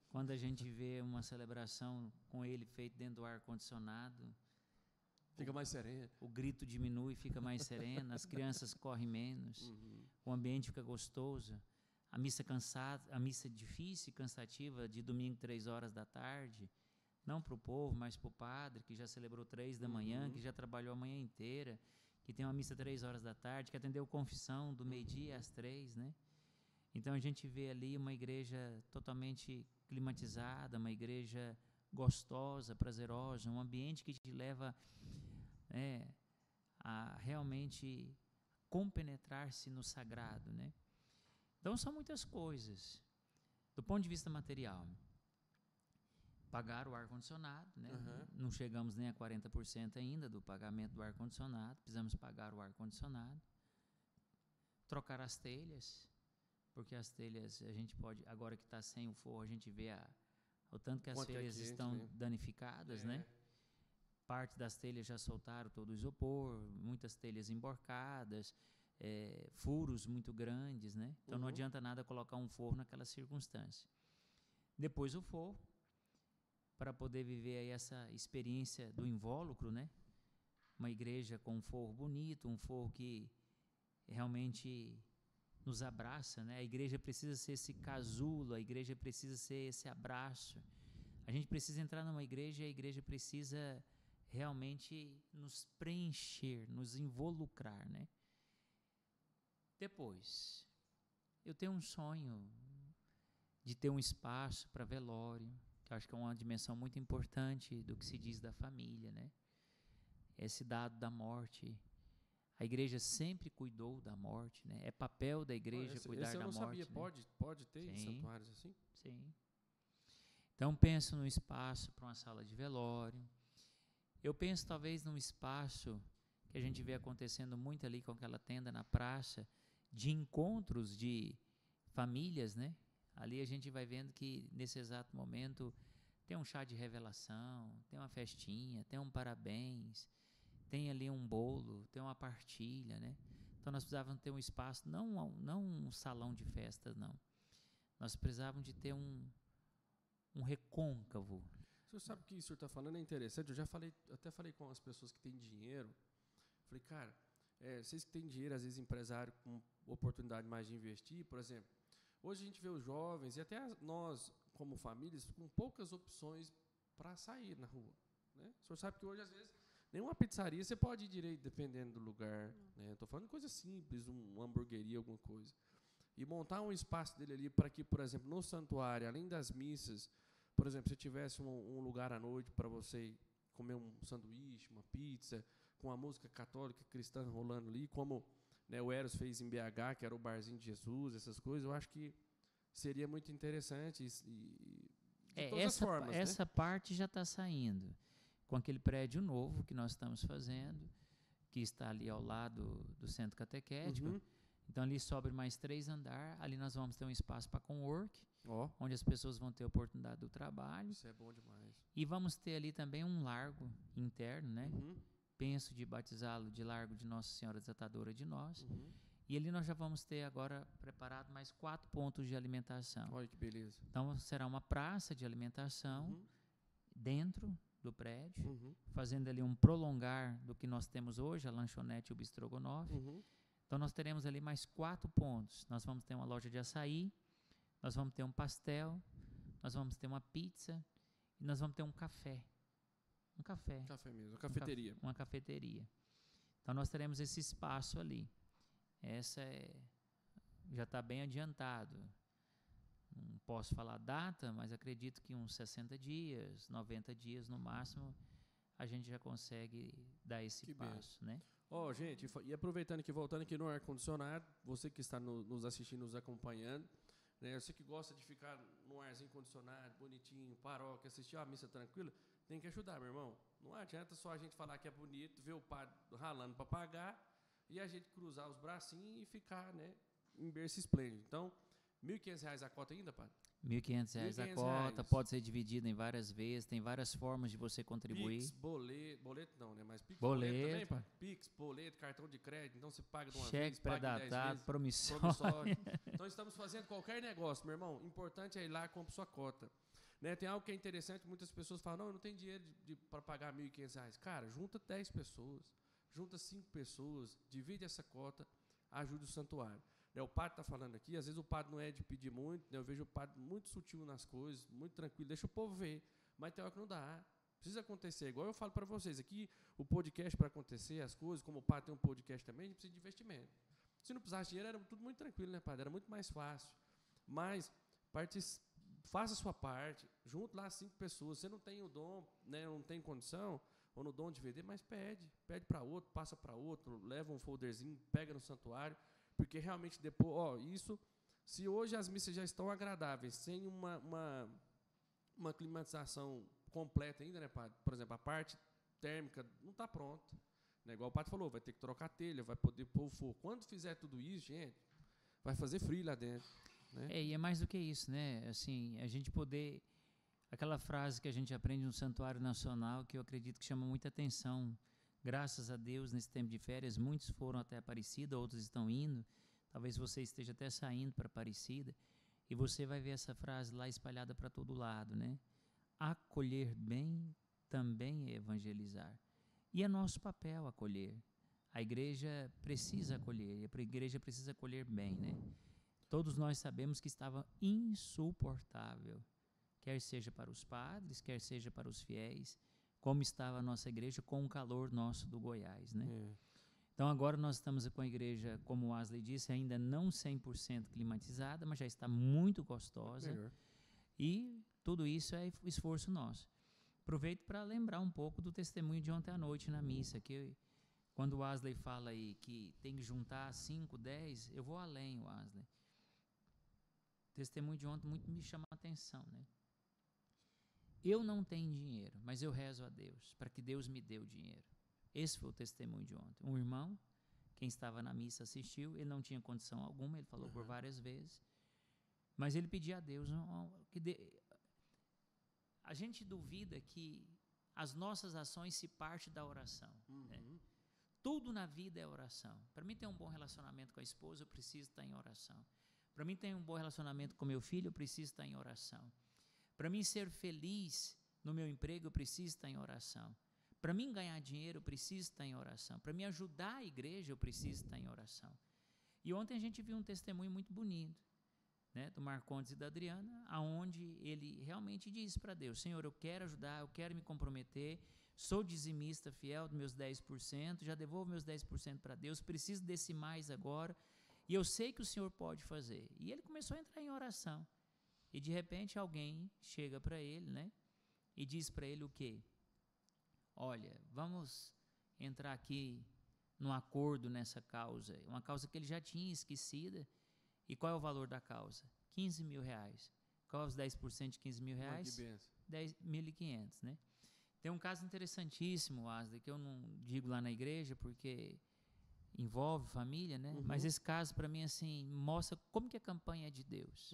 Quando a gente vê uma celebração com ele feito dentro do ar-condicionado, fica mais sereno. O grito diminui, fica mais sereno, as crianças correm menos, o ambiente fica gostoso. A missa cansada, a missa difícil e cansativa de domingo 3 horas da tarde, não para o povo, mas para o padre, que já celebrou 3 da manhã, que já trabalhou a manhã inteira, que tem uma missa 3 horas da tarde, que atendeu confissão do meio-dia às 3, né? Então a gente vê ali uma igreja totalmente climatizada, uma igreja gostosa, prazerosa, um ambiente que te leva a realmente compenetrar-se no sagrado, né? Então são muitas coisas. Do ponto de vista material, pagar o ar-condicionado, né? Não chegamos nem a 40% ainda do pagamento do ar-condicionado, precisamos pagar o ar-condicionado, trocar as telhas, porque as telhas a gente pode, agora que está sem o forro, a gente vê o tanto que as telhas estão danificadas, né? Parte das telhas já soltaram todo o isopor, muitas telhas emborcadas, furos muito grandes, né? Então não adianta nada colocar um forro naquela circunstância. Depois o forro, para poder viver aí essa experiência do invólucro, né? Uma igreja com um forro bonito, um forro que realmente nos abraça, né? A igreja precisa ser esse casulo, a igreja precisa ser esse abraço. A gente precisa entrar numa igreja e a igreja precisa realmente nos preencher, nos involucrar, né? Depois, eu tenho um sonho de ter um espaço para velório, que eu acho que é uma dimensão muito importante do que se diz da família, né? Esse dado da morte. A igreja sempre cuidou da morte, né? É papel da igreja cuidar da morte. Eu não sabia, né? Pode ter santuários assim? Sim. Então penso num espaço para uma sala de velório. Eu penso talvez num espaço que a gente vê acontecendo muito ali com aquela tenda na praça, de encontros de famílias, né? Ali a gente vai vendo que nesse exato momento tem um chá de revelação, tem uma festinha, tem um parabéns, tem ali um bolo, tem uma partilha, né? Então nós precisávamos ter um espaço, não um salão de festas, não. Nós precisávamos de ter um recôncavo. O senhor sabe que o senhor está falando é interessante. Eu até falei com as pessoas que têm dinheiro. Falei, cara, vocês que têm dinheiro, às vezes empresário com oportunidade mais de investir, por exemplo, hoje a gente vê os jovens e até nós, como famílias, com poucas opções para sair na rua, né? O senhor sabe que hoje, às vezes, nenhuma pizzaria você pode ir direito, dependendo do lugar, né? Estou falando de coisa simples, uma hamburgueria, alguma coisa. E montar um espaço dele ali para que, por exemplo, no santuário, além das missas, por exemplo, se tivesse um lugar à noite para você comer um sanduíche, uma pizza, com a música católica cristã rolando ali, como, né, o Eros fez em BH, que era o Barzinho de Jesus, essas coisas, eu acho que seria muito interessante de todas as formas. Essa parte já está saindo, com aquele prédio novo que nós estamos fazendo, que está ali ao lado do centro catequético. Então ali sobra mais 3 andares, ali nós vamos ter um espaço para cowork, onde as pessoas vão ter oportunidade do trabalho. Isso é bom demais. E vamos ter ali também um largo interno, né? Penso de batizá-lo de Largo de Nossa Senhora Desatadora de Nós. E ali nós já vamos ter agora preparado mais 4 pontos de alimentação. Olha que beleza. Então será uma praça de alimentação dentro do prédio, fazendo ali um prolongar do que nós temos hoje, a lanchonete e o bistrogonofe. Então nós teremos ali mais 4 pontos. Nós vamos ter uma loja de açaí, nós vamos ter um pastel, nós vamos ter uma pizza e nós vamos ter um café. Um café. Café mesmo, uma cafeteria. Uma cafeteria. Então nós teremos esse espaço ali. Já está bem adiantado. não posso falar data, mas acredito que uns 60 dias, 90 dias no máximo, a gente já consegue dar esse Que passo, né? Ó, gente, e aproveitando aqui, voltando aqui no ar-condicionado, você que está nos assistindo, nos acompanhando, né, você que gosta de ficar no arzinho condicionado, bonitinho, paróquia, assistir a missa tranquila, tem que ajudar, meu irmão. Não adianta só a gente falar que é bonito, ver o padre ralando para pagar e a gente cruzar os bracinhos e ficar, né, em berço esplêndido. Então, R$1.500 a cota ainda, padre? R$ 1.500 a R$1.500. cota, pode ser dividida em várias vezes, tem várias formas de você contribuir. Pix, boleto não, né? Mas Pix, Boleto. também, pai? Pix, boleto, cartão de crédito, então você paga de uma Cheque vez, paga em 10 pré-datado, vezes, promissório. promissório. Então estamos fazendo qualquer negócio, meu irmão. Importante é ir lá e comprar sua cota. Né? Tem algo que é interessante, muitas pessoas falam, não, eu não tenho dinheiro para pagar R$1.500. Cara, junta 10 pessoas, junta 5 pessoas, divide essa cota, ajude o santuário. Né, o padre está falando aqui, às vezes o padre não é de pedir muito, né, eu vejo o padre muito sutil nas coisas, muito tranquilo, deixa o povo ver, mas tem hora que não dá. Precisa acontecer, igual eu falo para vocês, aqui o podcast para acontecer, as coisas, como o padre tem um podcast também, a gente precisa de investimento. Se não precisasse de dinheiro, era tudo muito tranquilo, né, padre? Era muito mais fácil. Mas faça a sua parte, junto lá 5 pessoas, você não tem o dom, né, não tem condição, ou no dom de vender, mas pede para outro, passa para outro, leva um folderzinho, pega no santuário, porque realmente depois, isso, se hoje as missas já estão agradáveis, sem uma climatização completa ainda, né, padre? Por exemplo, a parte térmica não está pronta. Né? Igual o padre falou, vai ter que trocar telha, vai poder pôr o fogo. Quando fizer tudo isso, gente, vai fazer frio lá dentro. Né? E é mais do que isso, né? Assim, a gente poder... Aquela frase que a gente aprende no Santuário Nacional, que eu acredito que chama muita atenção. Graças a Deus, nesse tempo de férias, muitos foram até Aparecida, outros estão indo. Talvez você esteja até saindo para Aparecida. E você vai ver essa frase lá espalhada para todo lado, né? Acolher bem também é evangelizar. E é nosso papel acolher. A igreja precisa acolher, e a igreja precisa acolher bem, né? Todos nós sabemos que estava insuportável, quer seja para os padres, quer seja para os fiéis, como estava a nossa igreja com o calor nosso do Goiás, né? Então agora nós estamos com a igreja, como o Wesley disse, ainda não 100% climatizada, mas já está muito gostosa. E tudo isso é esforço nosso. Aproveito para lembrar um pouco do testemunho de ontem à noite na missa, que quando o Wesley fala aí que tem que juntar 5, 10, eu vou além, Wesley. O testemunho de ontem muito me chama a atenção, né? Eu não tenho dinheiro, mas eu rezo a Deus, para que Deus me dê o dinheiro. Esse foi o testemunho de ontem. Um irmão, quem estava na missa assistiu, ele não tinha condição alguma, ele falou por várias vezes, mas ele pedia a Deus a gente duvida que as nossas ações se partem da oração. Né? Tudo na vida é oração. Para mim ter um bom relacionamento com a esposa, eu preciso estar em oração. Para mim ter um bom relacionamento com meu filho, eu preciso estar em oração. Para mim ser feliz no meu emprego, eu preciso estar em oração. Para mim ganhar dinheiro, eu preciso estar em oração. Para me ajudar a igreja, eu preciso estar em oração. E ontem a gente viu um testemunho muito bonito, né, do Marcondes e da Adriana, aonde ele realmente disse para Deus: Senhor, eu quero ajudar, eu quero me comprometer, sou dizimista fiel dos meus 10%, já devolvo meus 10% para Deus, preciso desse mais agora, e eu sei que o Senhor pode fazer. E ele começou a entrar em oração. E de repente alguém chega para ele, né, e diz para ele o quê? Olha, vamos entrar aqui num acordo nessa causa, uma causa que ele já tinha esquecida. E qual é o valor da causa? R$15.000. Qual é os 10% de R$15.000? 10.500, né? Tem um caso interessantíssimo, Wesley, que eu não digo lá na igreja porque envolve família, né? Mas esse caso para mim assim mostra como que a campanha é de Deus.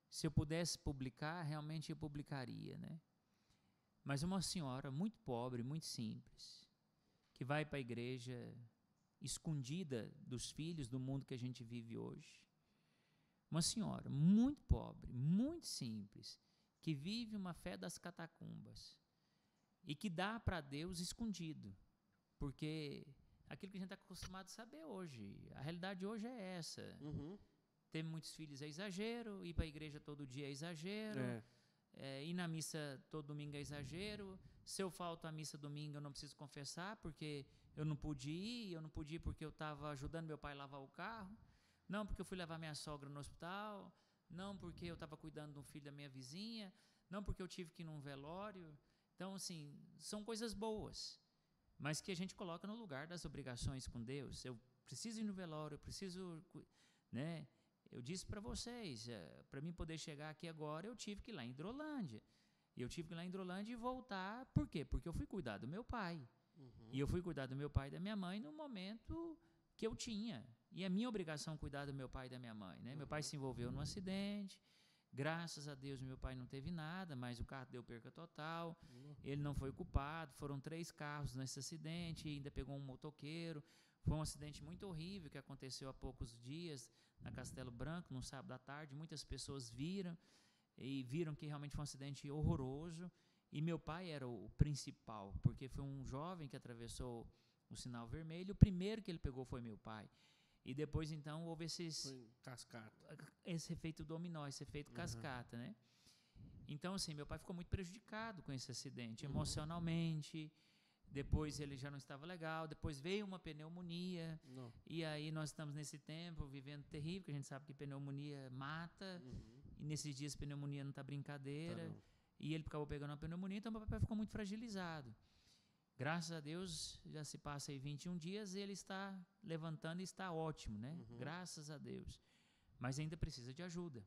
Se eu pudesse publicar, realmente eu publicaria, né? Mas uma senhora muito pobre, muito simples, que vai para a igreja escondida dos filhos do mundo que a gente vive hoje. Uma senhora muito pobre, muito simples, que vive uma fé das catacumbas e que dá para Deus escondido, porque aquilo que a gente está acostumado a saber hoje, a realidade hoje é essa. Ter muitos filhos é exagero, ir para a igreja todo dia é exagero, ir na missa todo domingo é exagero. Se eu falto à missa domingo, eu não preciso confessar, porque eu não pude ir porque eu estava ajudando meu pai a lavar o carro, não porque eu fui levar minha sogra no hospital, não porque eu estava cuidando do filho da minha vizinha, não porque eu tive que ir num velório. Então, assim, são coisas boas, mas que a gente coloca no lugar das obrigações com Deus. Eu preciso ir no velório, eu preciso, né? Eu disse para vocês, para mim poder chegar aqui agora, eu tive que ir lá em Hidrolândia. Eu tive que ir lá em Hidrolândia e voltar, por quê? Porque eu fui cuidar do meu pai. E eu fui cuidar do meu pai e da minha mãe no momento que eu tinha. E é minha obrigação cuidar do meu pai e da minha mãe, né? Meu pai se envolveu num acidente, graças a Deus meu pai não teve nada, mas o carro deu perca total, ele não foi culpado, foram 3 carros nesse acidente, ainda pegou um motoqueiro. Foi um acidente muito horrível que aconteceu há poucos dias na Castelo Branco, no sábado à tarde. Muitas pessoas viram que realmente foi um acidente horroroso. E meu pai era o principal, porque foi um jovem que atravessou o sinal vermelho. O primeiro que ele pegou foi meu pai. E depois, então, houve esse efeito dominó, esse efeito cascata, né? Então, assim, meu pai ficou muito prejudicado com esse acidente, emocionalmente. Depois ele já não estava legal, depois veio uma pneumonia, e aí nós estamos nesse tempo vivendo terrível, que a gente sabe que pneumonia mata, e nesses dias pneumonia não está brincadeira, e ele acabou pegando uma pneumonia, então meu papai ficou muito fragilizado. Graças a Deus, já se passa aí 21 dias, e ele está levantando e está ótimo, né? Graças a Deus. Mas ainda precisa de ajuda.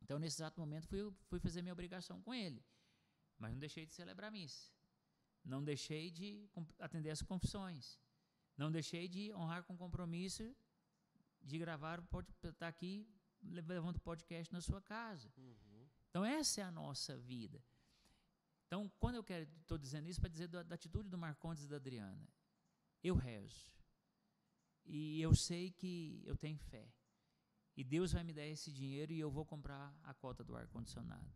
Então, nesse exato momento, fui fazer minha obrigação com ele, mas não deixei de celebrar a missa. Não deixei de atender as confissões. Não deixei de honrar com compromisso de gravar, estar aqui levando o podcast na sua casa. Então, essa é a nossa vida. Então, quando eu estou dizendo isso, para dizer da atitude do Marcondes e da Adriana. Eu rezo. E eu sei que eu tenho fé. E Deus vai me dar esse dinheiro e eu vou comprar a cota do ar-condicionado.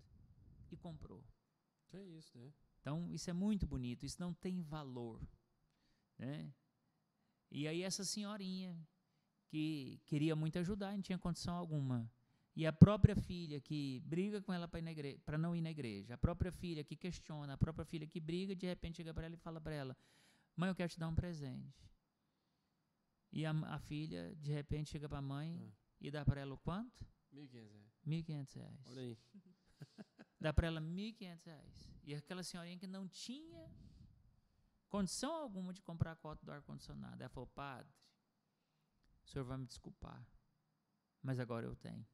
E comprou. É isso, né? Então, isso é muito bonito, isso não tem valor, né? E aí essa senhorinha que queria muito ajudar, não tinha condição alguma. E a própria filha que briga com ela para não ir na igreja, a própria filha que questiona, a própria filha que briga, de repente chega para ela e fala para ela: mãe, eu quero te dar um presente. E a filha, de repente, chega para a mãe e dá para ela o quanto? R$1.500. Olha aí. Dá para ela R$1.500. E aquela senhorinha que não tinha condição alguma de comprar a cota do ar-condicionado. Ela falou: padre, o senhor vai me desculpar, mas agora eu tenho.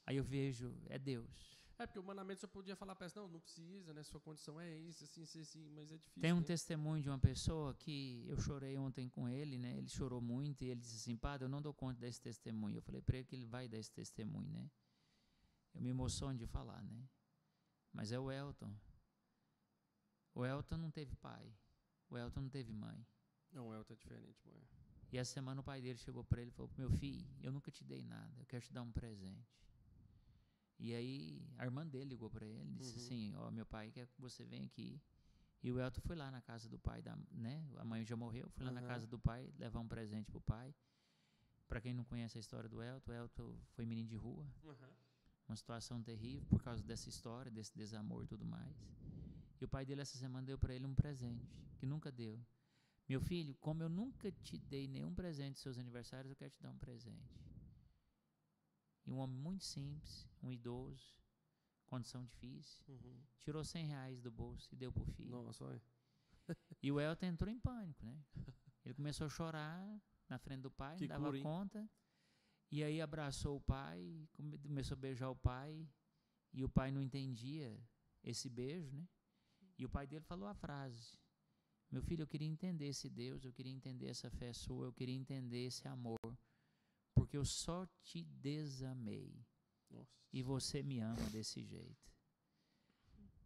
Aí eu vejo, é Deus. Porque humanamente você podia falar para ela: não precisa, né? Sua condição é isso, assim, mas é difícil. Tem um testemunho de uma pessoa que eu chorei ontem com ele, né? Ele chorou muito e ele disse assim: padre, eu não dou conta desse testemunho. Eu falei para ele que ele vai dar esse testemunho, né? Eu me emociono de falar, né? Mas é o Elton. O Elton não teve pai. O Elton não teve mãe. Não, o Elton é diferente, mãe. E essa semana o pai dele chegou para ele e falou: meu filho, eu nunca te dei nada, eu quero te dar um presente. E aí a irmã dele ligou para ele e disse assim: ó, meu pai quer que você venha aqui. E o Elton foi lá na casa do pai, né? A mãe já morreu, foi lá na casa do pai levar um presente pro pai. Para quem não conhece a história do Elton, o Elton foi menino de rua. Uma situação terrível por causa dessa história, desse desamor e tudo mais. E o pai dele essa semana deu para ele um presente que nunca deu. Meu filho, como eu nunca te dei nenhum presente nos seus aniversários, eu quero te dar um presente. E um homem muito simples, um idoso, condição difícil, tirou R$100 do bolso e deu pro filho. Nossa, olha. E o Elton entrou em pânico, né? Ele começou a chorar na frente do pai, não dava conta. E aí abraçou o pai, começou a beijar o pai, e o pai não entendia esse beijo, né? E o pai dele falou a frase: meu filho, eu queria entender esse Deus, eu queria entender essa fé sua, eu queria entender esse amor, porque eu só te desamei. Nossa. E você me ama desse jeito.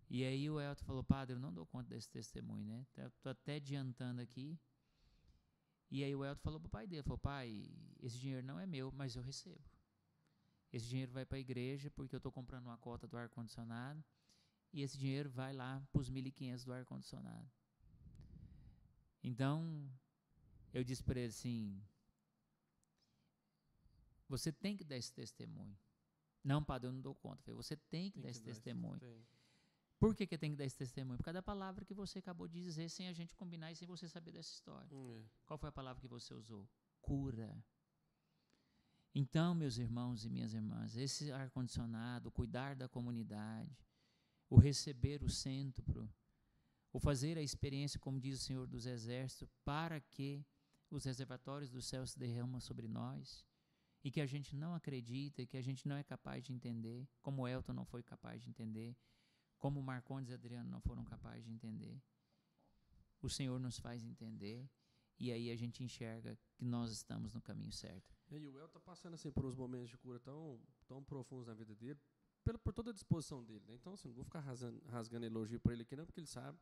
E aí o Elton falou: padre, eu não dou conta desse testemunho, né? Estou até adiantando aqui. E aí o Elton falou para o pai dele, falou: pai, esse dinheiro não é meu, mas eu recebo. Esse dinheiro vai para a igreja porque eu estou comprando uma cota do ar-condicionado, e esse dinheiro vai lá para os 1.500 do ar-condicionado. Então, eu disse para ele assim: você tem que dar esse testemunho. Não, padre, eu não dou conta. Eu falei: você tem que dar esse testemunho. Por que tem que dar esse testemunho? Por causa da palavra que você acabou de dizer, sem a gente combinar e sem você saber dessa história. Qual foi a palavra que você usou? Cura. Então, meus irmãos e minhas irmãs, esse ar-condicionado, o cuidar da comunidade, o receber o centro, o fazer a experiência, como diz o Senhor dos Exércitos, para que os reservatórios do céu se derramam sobre nós, e que a gente não acredita, e que a gente não é capaz de entender, como Elton não foi capaz de entender, como Marcondes e Adriano não foram capazes de entender. O Senhor nos faz entender, e aí a gente enxerga que nós estamos no caminho certo. E o El está passando assim, por uns momentos de cura tão profundos na vida dele, por toda a disposição dele. Né? Então, assim, não vou ficar rasgando elogio para ele aqui, não, porque ele sabe,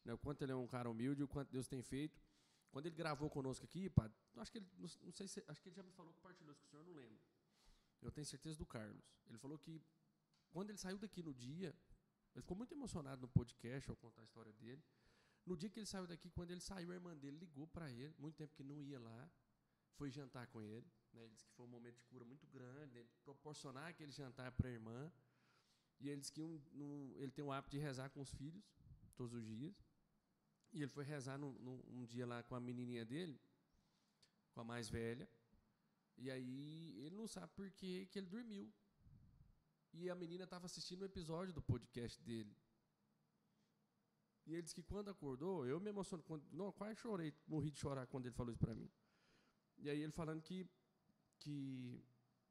né, o quanto ele é um cara humilde, o quanto Deus tem feito. Quando ele gravou conosco aqui, pá, acho que ele, não sei se, acho que ele já me falou, compartilhou isso com o senhor, não lembro. Eu tenho certeza do Carlos. Ele falou que quando ele saiu daqui no dia, ele ficou muito emocionado no podcast ao contar a história dele. No dia que ele saiu daqui, quando ele saiu, a irmã dele ligou para ele, muito tempo que não ia lá, foi jantar com ele. Né, ele disse que foi um momento de cura muito grande, ele proporcionar aquele jantar para a irmã. E ele disse que ele tem o hábito de rezar com os filhos, todos os dias. E ele foi rezar um dia lá com a menininha dele, com a mais velha. E aí ele não sabe por que ele dormiu. E a menina estava assistindo um episódio do podcast dele. E ele disse que quando acordou, eu me emocionei, quase chorei, morri de chorar quando ele falou isso para mim. E aí ele falando que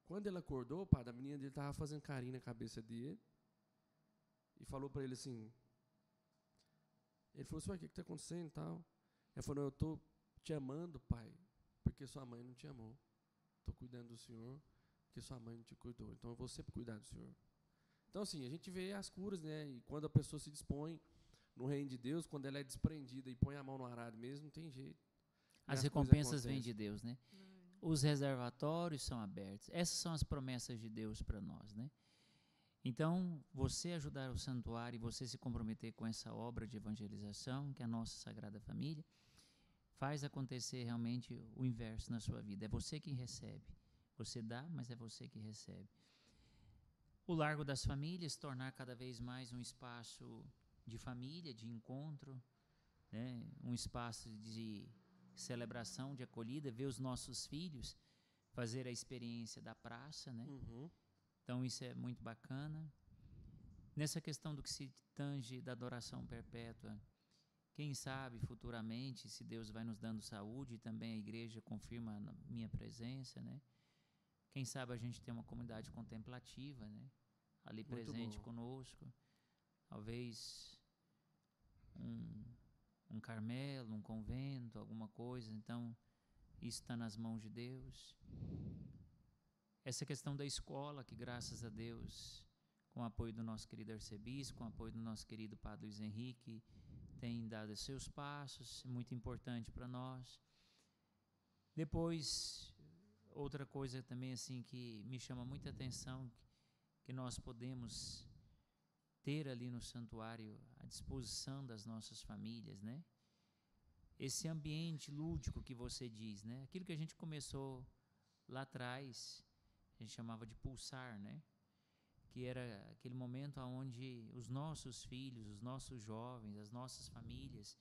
quando ele acordou, pá, a menina dele estava fazendo carinho na cabeça dele. E falou para ele assim, ele falou assim, o que está acontecendo e tal? Ele falou, eu estou te amando, pai, porque sua mãe não te amou. Estou cuidando do senhor, porque sua mãe não te cuidou. Então eu vou sempre cuidar do senhor. Então assim, a gente vê as curas, né? E quando a pessoa se dispõe no reino de Deus, quando ela é desprendida e põe a mão no arado mesmo, não tem jeito. As recompensas vêm de Deus, né? Os reservatórios são abertos. Essas são as promessas de Deus para nós, né? Então, você ajudar o santuário e você se comprometer com essa obra de evangelização, que é a nossa Sagrada Família, faz acontecer realmente o inverso na sua vida. É você quem recebe. Você dá, mas é você que recebe. O Largo das Famílias, tornar cada vez mais um espaço de família, de encontro, né? Um espaço de celebração, de acolhida, ver os nossos filhos fazer a experiência da praça, né? Uhum. Então, isso é muito bacana. Nessa questão do que se tange da adoração perpétua, quem sabe futuramente, se Deus vai nos dando saúde, e também a igreja confirma a minha presença, né? Quem sabe a gente tem uma comunidade contemplativa, né? Ali muito presente conosco. Talvez um Carmelo, um convento, alguma coisa. Então, isso está nas mãos de Deus. Essa questão da escola, que graças a Deus, com o apoio do nosso querido arcebispo, com o apoio do nosso querido padre Luiz Henrique, tem dado seus passos, é muito importante para nós. Depois, outra coisa também assim que me chama muita atenção, que nós podemos ter ali no santuário à disposição das nossas famílias, né? Esse ambiente lúdico que você diz, né? Aquilo que a gente começou lá atrás, a gente chamava de pulsar, né? Que era aquele momento onde os nossos filhos, os nossos jovens, as nossas famílias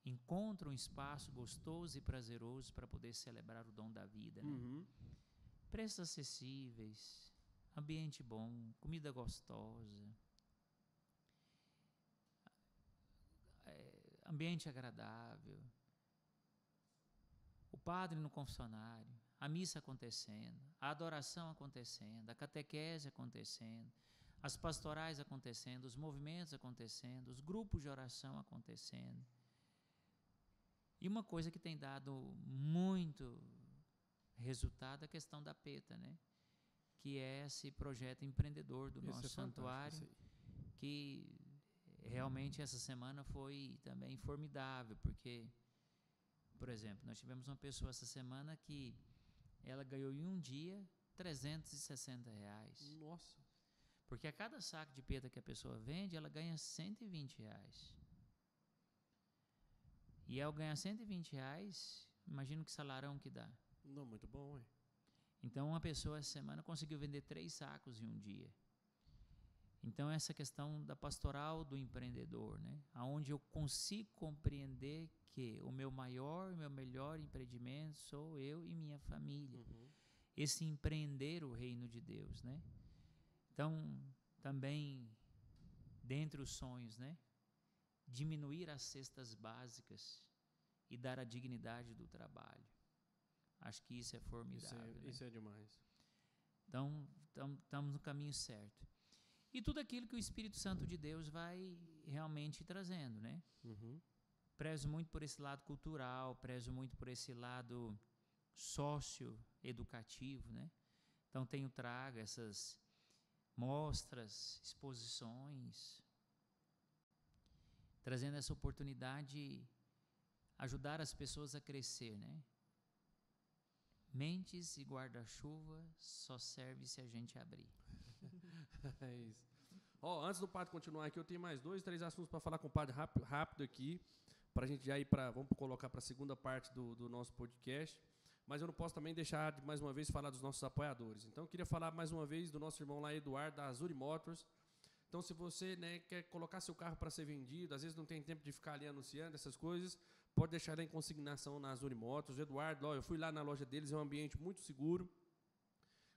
encontram um espaço gostoso e prazeroso para poder celebrar o dom da vida, né? Uhum. Preços acessíveis, ambiente bom, comida gostosa, ambiente agradável, o padre no confessionário, a missa acontecendo, a adoração acontecendo, a catequese acontecendo, as pastorais acontecendo, os movimentos acontecendo, os grupos de oração acontecendo. E uma coisa que tem dado muito resultado é a questão da PETA, né? Que é esse projeto empreendedor do nosso santuário, que realmente essa semana foi também formidável, porque, por exemplo, nós tivemos uma pessoa essa semana que ela ganhou em um dia R$360. Nossa! Porque a cada saco de peta que a pessoa vende, ela ganha R$120. E ao ganhar R$120, imagina que salarão que dá. Não, muito bom, ué. Então, uma pessoa essa semana conseguiu vender 3 sacos em um dia. Então, essa questão da pastoral do empreendedor, né? Onde eu consigo compreender que o meu maior, o meu melhor empreendimento sou eu e minha família. Uhum. esse empreender o reino de Deus, né? Então, também, dentre os sonhos, né? Diminuir as cestas básicas e dar a dignidade do trabalho. Acho que isso é formidável. Isso é demais. Então, estamos no caminho certo. E tudo aquilo que o Espírito Santo de Deus vai realmente trazendo, né? Uhum. Prezo muito por esse lado cultural, prezo muito por esse lado socioeducativo, né? Então, tenho trago essas mostras, exposições, trazendo essa oportunidade de ajudar as pessoas a crescer, né? Mentes e guarda-chuva só serve se a gente abrir. É isso. Antes do padre continuar aqui, eu tenho mais 2, 3 assuntos para falar com o padre rápido aqui, para a gente já ir vamos colocar para a segunda parte do nosso podcast. Mas eu não posso também deixar de, mais uma vez, falar dos nossos apoiadores. Então, eu queria falar mais uma vez do nosso irmão lá, Eduardo, da Azuri Motors. Então, se você, né, quer colocar seu carro para ser vendido, às vezes não tem tempo de ficar ali anunciando essas coisas, pode deixar lá em consignação na Azuri Motors. Eduardo, eu fui lá na loja deles, é um ambiente muito seguro.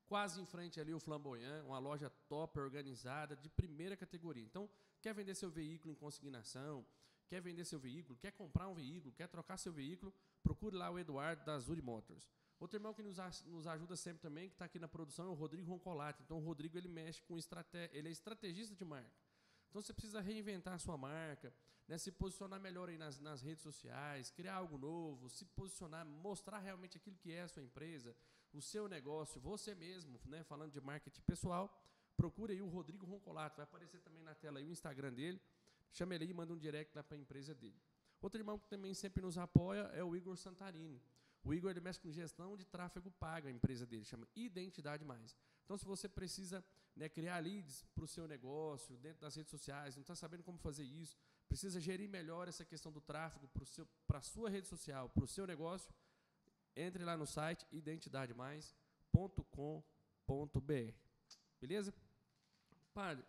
Quase em frente ali o Flamboyant, uma loja top, organizada, de primeira categoria. Então, quer vender seu veículo em consignação, quer vender seu veículo, quer comprar um veículo, quer trocar seu veículo, procure lá o Eduardo da Azuri Motors. Outro irmão que nos ajuda sempre também, que está aqui na produção, é o Rodrigo Roncolati. Então, o Rodrigo, ele mexe com ele é estrategista de marca. Então, você precisa reinventar a sua marca, né, se posicionar melhor aí nas redes sociais, criar algo novo, se posicionar, mostrar realmente aquilo que é a sua empresa, o seu negócio, você mesmo, né, falando de marketing pessoal, procure aí o Rodrigo Roncolati. Vai aparecer também na tela aí o Instagram dele. Chama ele aí e manda um direct lá para a empresa dele. Outro irmão que também sempre nos apoia é o Igor Santarini. O Igor, ele mexe com gestão de tráfego pago, a empresa dele chama Identidade Mais. Então, se você precisa, né, criar leads para o seu negócio, dentro das redes sociais, não está sabendo como fazer isso, precisa gerir melhor essa questão do tráfego para a sua rede social, para o seu negócio, entre lá no site identidademais.com.br. Beleza? Padre,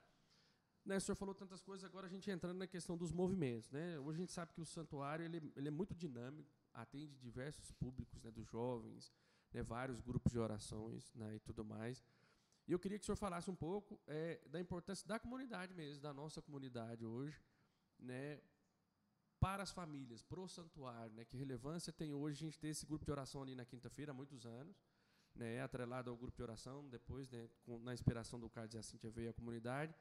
né, o senhor falou tantas coisas, agora a gente entrando na questão dos movimentos, né? Hoje a gente sabe que o santuário ele é muito dinâmico, atende diversos públicos, né, dos jovens, né, vários grupos de orações, né, e tudo mais. E eu queria que o senhor falasse um pouco da importância da comunidade mesmo, da nossa comunidade hoje, né, para as famílias, para o santuário, né? Que relevância tem hoje a gente ter esse grupo de oração ali na quinta-feira, há muitos anos, né, atrelado ao grupo de oração, depois, né, na inspiração do Carlos e a Cíntia veio a comunidade.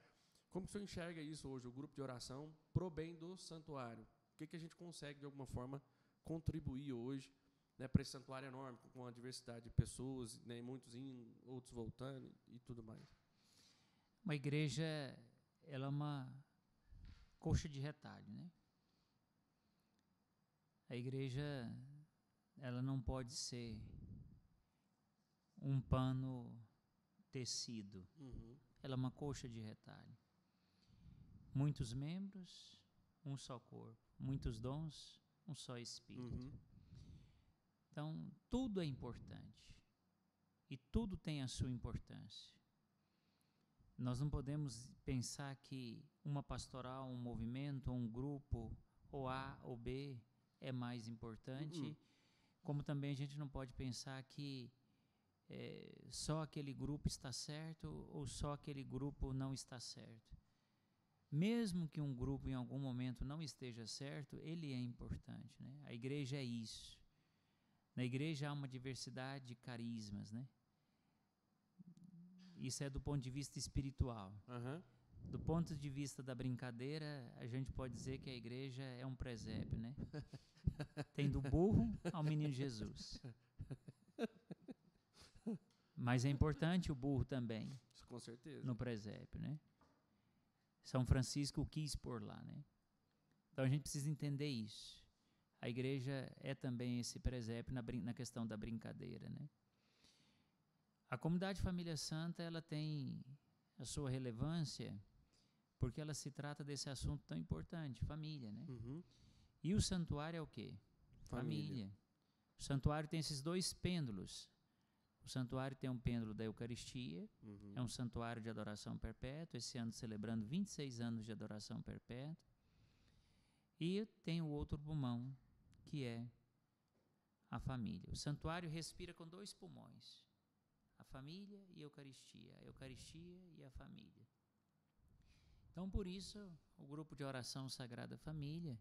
Como o senhor enxerga isso hoje, o grupo de oração, pro bem do santuário? O que a gente consegue, de alguma forma, contribuir hoje, né, para esse santuário enorme, com a diversidade de pessoas, né, muitos indo, outros voltando e tudo mais? Uma igreja, ela é uma coxa de retalho, né? A igreja, ela não pode ser um pano tecido. Uhum. Ela é uma coxa de retalho. Muitos membros, um só corpo. Muitos dons, um só Espírito. Uhum. Então, tudo é importante. E tudo tem a sua importância. Nós não podemos pensar que uma pastoral, um movimento, um grupo, ou A ou B, é mais importante. Como também a gente não pode pensar que só aquele grupo está certo ou só aquele grupo não está certo. Mesmo que um grupo em algum momento não esteja certo, ele é importante, né? A igreja é isso. Na igreja há uma diversidade de carismas, né? Isso é do ponto de vista espiritual. Uhum. Do ponto de vista da brincadeira, a gente pode dizer que a igreja é um presépio, né? Tem do burro ao menino Jesus. Mas é importante o burro também. Com certeza. No presépio, né? São Francisco quis pôr lá, né? Então a gente precisa entender isso. A igreja é também esse presépio na questão da brincadeira, né? A comunidade Família Santa, ela tem a sua relevância porque ela se trata desse assunto tão importante, família, né? Uhum. E o santuário é o quê? Família. O santuário tem esses dois pêndulos. O santuário tem um pêndulo da Eucaristia, é um santuário de adoração perpétua, esse ano celebrando 26 anos de adoração perpétua. E tem o outro pulmão, que é a família. O santuário respira com dois pulmões. família e Eucaristia, a Eucaristia e a família. Então, por isso, o grupo de oração Sagrada Família,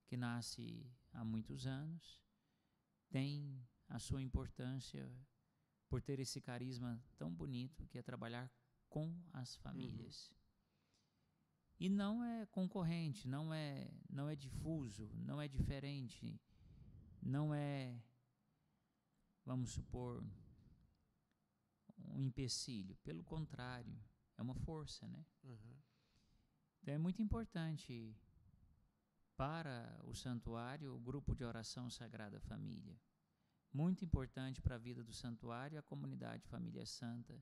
que nasce há muitos anos, tem a sua importância por ter esse carisma tão bonito que é trabalhar com as famílias. E não é concorrente, não é difuso, não é diferente, não é, vamos supor, um empecilho. Pelo contrário, é uma força, né? Então é muito importante para o santuário o grupo de oração Sagrada Família. Muito importante para a vida do santuário a comunidade Família Santa,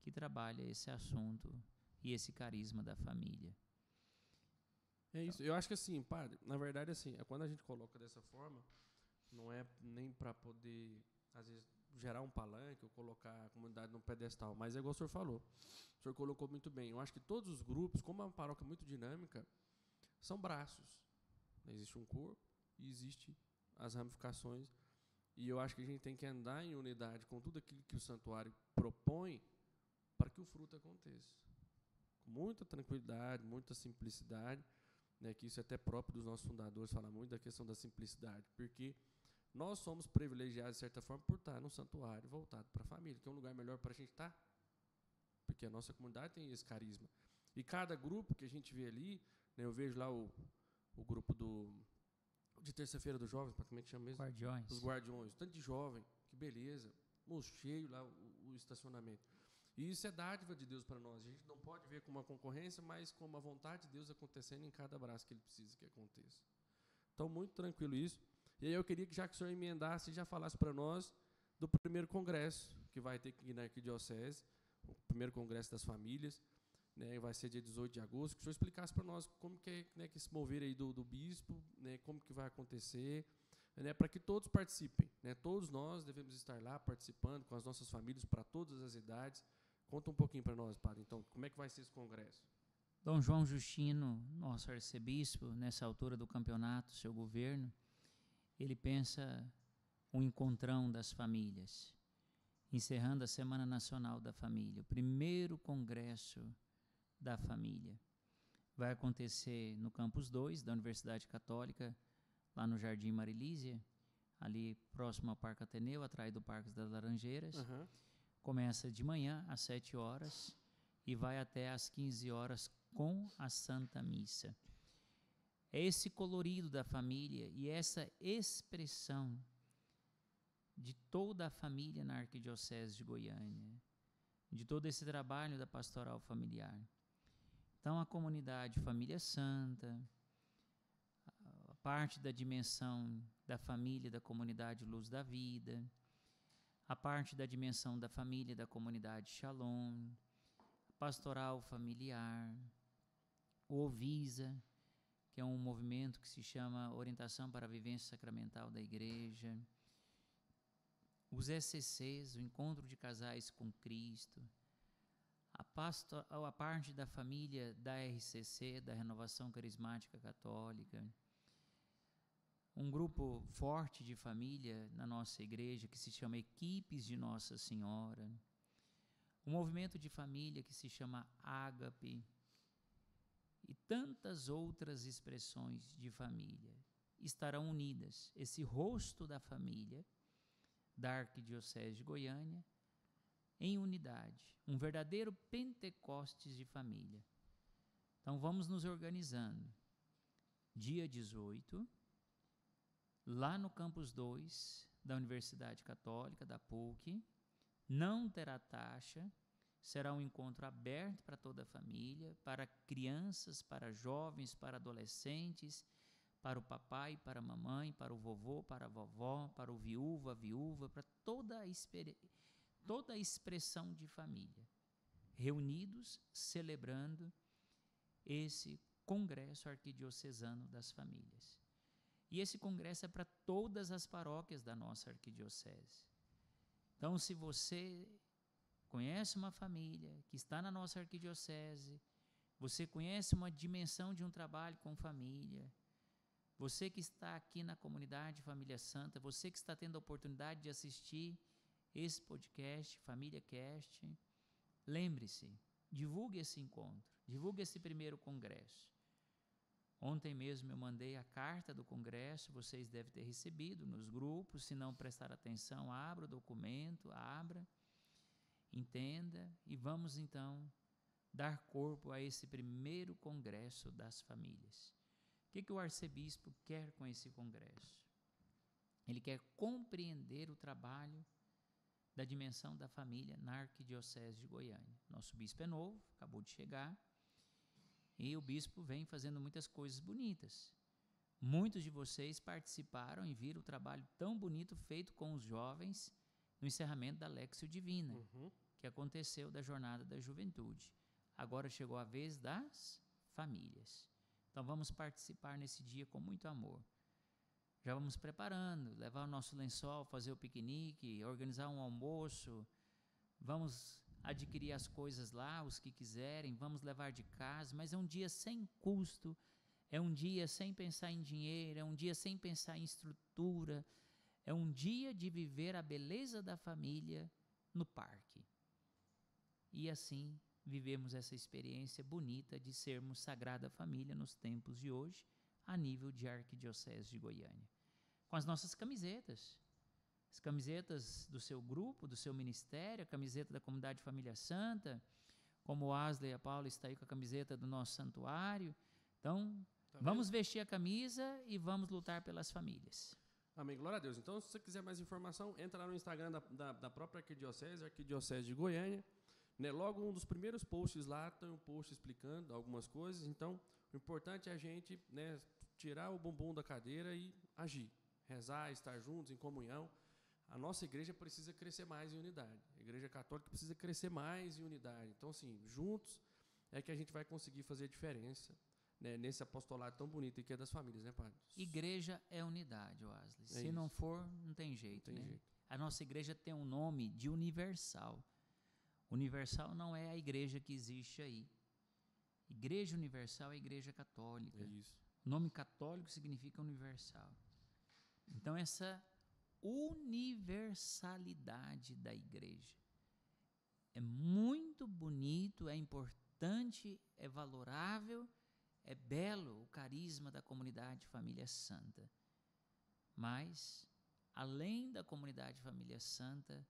que trabalha esse assunto e esse carisma da família. É isso. Eu acho que assim, padre, na verdade, assim, quando a gente coloca dessa forma, não é nem para poder, às vezes, gerar um palanque ou colocar a comunidade num pedestal, mas é igual o senhor falou. O senhor colocou muito bem. Eu acho que todos os grupos, como é uma paróquia muito dinâmica, são braços. Existe um corpo e existe as ramificações. E eu acho que a gente tem que andar em unidade com tudo aquilo que o santuário propõe para que o fruto aconteça. Com muita tranquilidade, muita simplicidade, né, que isso é até próprio dos nossos fundadores, falar muito da questão da simplicidade, porque nós somos privilegiados, de certa forma, por estar num santuário voltado para a família, que é um lugar melhor para a gente estar, porque a nossa comunidade tem esse carisma. E cada grupo que a gente vê ali, né, eu vejo lá o grupo de terça-feira dos jovens, como é que chama mesmo? Guardiões. Os guardiões, tanto de jovem, que beleza, cheio lá o estacionamento. E isso é dádiva de Deus para nós. A gente não pode ver como uma concorrência, mas como a vontade de Deus acontecendo em cada abraço que Ele precisa que aconteça. Então, muito tranquilo isso. E aí eu queria que, já que o senhor emendasse, já falasse para nós do primeiro congresso que vai ter aqui na Arquidiocese, o primeiro congresso das famílias, né, vai ser dia 18 de agosto, que o senhor explicasse para nós como que é, né, que se mover aí do bispo, né, como que vai acontecer, né, para que todos participem, né, todos nós devemos estar lá participando com as nossas famílias para todas as idades. Conta um pouquinho para nós, padre, então, como é que vai ser esse congresso? Dom João Justino, nosso arcebispo, nessa altura do campeonato, seu governo, ele pensa um encontrão das famílias, encerrando a Semana Nacional da Família, o primeiro congresso da família. Vai acontecer no Campus 2 da Universidade Católica, lá no Jardim Marilísia, ali próximo ao Parque Ateneu, atrás do Parque das Laranjeiras. Começa de manhã às 7 horas e vai até às 15 horas com a Santa Missa. É esse colorido da família e essa expressão de toda a família na Arquidiocese de Goiânia, de todo esse trabalho da pastoral familiar. Então, a comunidade Família Santa, a parte da dimensão da família da comunidade Luz da Vida, a parte da dimensão da família da comunidade Shalom, pastoral familiar, o Ovisa, que é um movimento que se chama Orientação para a Vivência Sacramental da Igreja, os ECCs, o Encontro de Casais com Cristo, a parte da família da RCC, da Renovação Carismática Católica, um grupo forte de família na nossa igreja que se chama Equipes de Nossa Senhora, um movimento de família que se chama Ágape e tantas outras expressões de família estarão unidas. Esse rosto da família da Arquidiocese de Goiânia em unidade, um verdadeiro Pentecostes de família. Então vamos nos organizando. Dia 18, lá no Campus 2 da Universidade Católica, da PUC, não terá taxa, será um encontro aberto para toda a família, para crianças, para jovens, para adolescentes, para o papai, para a mamãe, para o vovô, para a vovó, para o viúvo, a viúva, para toda a expressão de família, reunidos, celebrando esse congresso arquidiocesano das famílias. E esse congresso é para todas as paróquias da nossa arquidiocese. Então, se você conhece uma família que está na nossa arquidiocese, você conhece uma dimensão de um trabalho com família, você que está aqui na comunidade Família Santa, você que está tendo a oportunidade de assistir esse podcast, Família Cast. Lembre-se, divulgue esse encontro, divulgue esse primeiro congresso. Ontem mesmo eu mandei a carta do congresso, vocês devem ter recebido nos grupos. Se não prestar atenção, abra o documento, abra, entenda e vamos então dar corpo a esse primeiro congresso das famílias. O que o arcebispo quer com esse congresso? Ele quer compreender o trabalho da dimensão da família na Arquidiocese de Goiânia. Nosso bispo é novo, acabou de chegar, e o bispo vem fazendo muitas coisas bonitas. Muitos de vocês participaram e viram o trabalho tão bonito feito com os jovens no encerramento da Lexio Divina, que aconteceu da Jornada da Juventude. Agora chegou a vez das famílias. Então vamos participar nesse dia com muito amor. Já vamos preparando, levar o nosso lençol, fazer o piquenique, organizar um almoço. Vamos adquirir as coisas lá, os que quiserem, vamos levar de casa, mas é um dia sem custo, é um dia sem pensar em dinheiro, é um dia sem pensar em estrutura, é um dia de viver a beleza da família no parque. E assim vivemos essa experiência bonita de sermos Sagrada Família nos tempos de hoje, a nível de Arquidiocese de Goiânia. Com as nossas camisetas, as camisetas do seu grupo, do seu ministério, a camiseta da Comunidade Família Santa, como o Asley e a Paula está aí com a camiseta do nosso santuário. Então, vamos vestir a camisa e vamos lutar pelas famílias. Amém, glória a Deus. Então, se você quiser mais informação, entra lá no Instagram da própria Arquidiocese de Goiânia. Né? Logo, um dos primeiros posts lá, tem um post explicando algumas coisas. Então, o importante é a gente, né, tirar o bumbum da cadeira e agir. Rezar, estar juntos, em comunhão. A nossa igreja precisa crescer mais em unidade. A igreja católica precisa crescer mais em unidade. Então, assim, juntos é que a gente vai conseguir fazer a diferença, né, nesse apostolado tão bonito que é das famílias, né, padre? Igreja é unidade, Wesley. Se isso. não for, não tem jeito, Não tem né? jeito. A nossa igreja tem um nome de universal. Universal não é a igreja que existe aí. Igreja universal é a igreja católica. É isso. O nome católico significa universal. Então, essa universalidade da igreja é muito bonito, é importante, é valorável, é belo o carisma da comunidade Família Santa. Mas, além da comunidade Família Santa,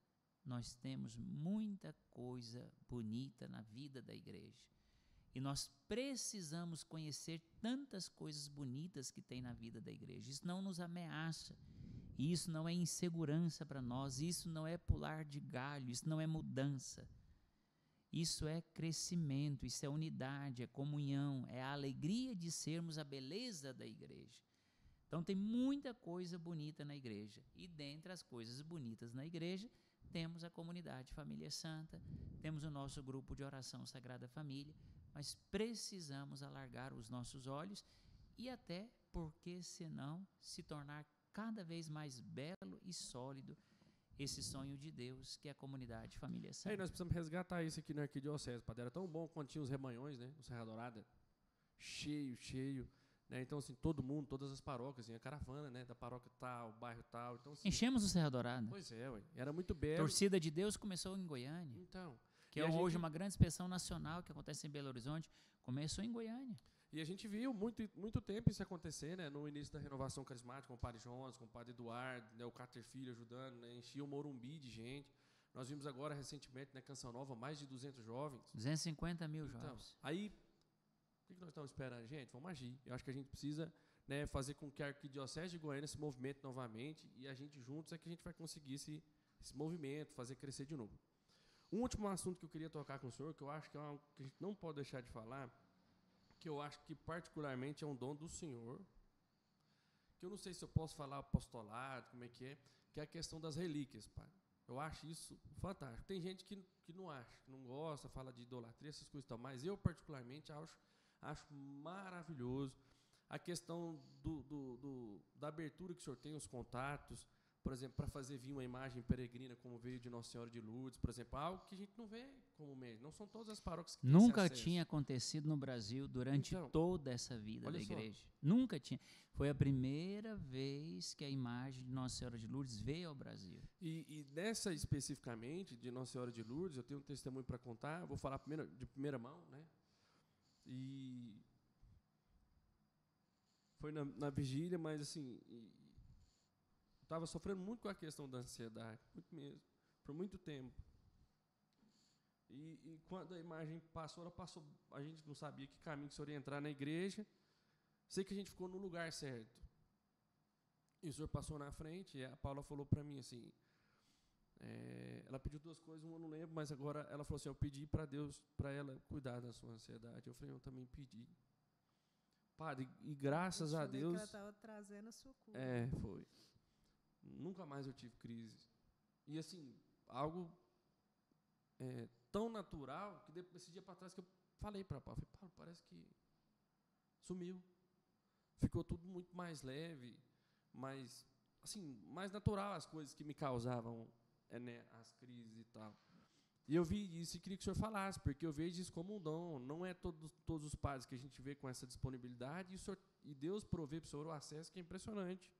nós temos muita coisa bonita na vida da igreja. E nós precisamos conhecer tantas coisas bonitas que tem na vida da igreja. Isso não nos ameaça. E isso não é insegurança para nós. Isso não é pular de galho. Isso não é mudança. Isso é crescimento. Isso é unidade, é comunhão. É a alegria de sermos a beleza da igreja. Então tem muita coisa bonita na igreja. E dentre as coisas bonitas na igreja, temos a comunidade Família Santa, temos o nosso grupo de oração Sagrada Família, mas precisamos alargar os nossos olhos e até, porque senão, se tornar cada vez mais belo e sólido esse sonho de Deus, que é a comunidade Família Santa. Nós precisamos resgatar isso aqui na Arquidiocese, padre. Era tão bom quando tinha os rebanhões, né? O Serra Dourada, cheio. Né? Então, assim, todo mundo, todas as paróquias, assim, a caravana, né? Da paróquia tal, bairro tal. Então, assim, enchemos o Serra Dourada. Pois é, ué. Era muito belo. Torcida de Deus começou em Goiânia. Então, que é hoje uma grande expressão nacional que acontece em Belo Horizonte, começou em Goiânia. E a gente viu muito tempo isso acontecer, né? No início da renovação carismática, com o padre Jones, com o padre Eduardo, né? O Cáter Filho ajudando, né? Enchia o Morumbi de gente. Nós vimos agora, recentemente, na Canção Nova, mais de 200 jovens. 250 mil Então, jovens. aí, o que nós estamos esperando? Gente, vamos agir. Eu acho que a gente precisa, né, fazer com que a Arquidiocese de Goiânia se movimente novamente e a gente juntos é que a gente vai conseguir esse movimento, fazer crescer de novo. Um último assunto que eu queria tocar com o senhor, que eu acho que é algo que a gente não pode deixar de falar, que eu acho que particularmente é um dom do senhor, que eu não sei se eu posso falar apostolado, como é que é a questão das relíquias, pai. Eu acho isso fantástico. Tem gente que não acha, que não gosta, fala de idolatria, essas coisas e tal, mas eu particularmente acho maravilhoso a questão da abertura que o senhor tem, os contatos, por exemplo, para fazer vir uma imagem peregrina como veio de Nossa Senhora de Lourdes, por exemplo, algo que a gente não vê comumente. Não são todas as paróquias que têm esse Nunca acesso. tinha acontecido no Brasil durante Então, toda essa vida olha da só. igreja. Nunca tinha. Foi a primeira vez que a imagem de Nossa Senhora de Lourdes veio ao Brasil. E dessa especificamente, de Nossa Senhora de Lourdes, eu tenho um testemunho para contar, vou falar de primeira mão, né? E foi na vigília, mas assim, estava sofrendo muito com a questão da ansiedade, muito mesmo, por muito tempo. E quando a imagem passou, ela passou, a gente não sabia que caminho que se orientar na igreja. Sei que a gente ficou no lugar certo. E o senhor passou na frente, e a Paula falou para mim assim, ela pediu duas coisas, uma eu não lembro, mas agora ela falou assim, eu pedi para Deus, para ela cuidar da sua ansiedade. Eu falei, eu também pedi. Padre, e graças a Deus... Que ela estava trazendo a sua cura. Foi. Nunca mais eu tive crise. E assim, algo tão natural, que esse dia para trás que eu falei para Paulo, Paulo, parece que sumiu. Ficou tudo muito mais leve, mais, assim, mais natural as coisas que me causavam as crises e tal. E eu vi isso e queria que o senhor falasse, porque eu vejo isso como um dom. Não é todos os padres que a gente vê com essa disponibilidade, e Deus provê para o senhor o acesso que é impressionante.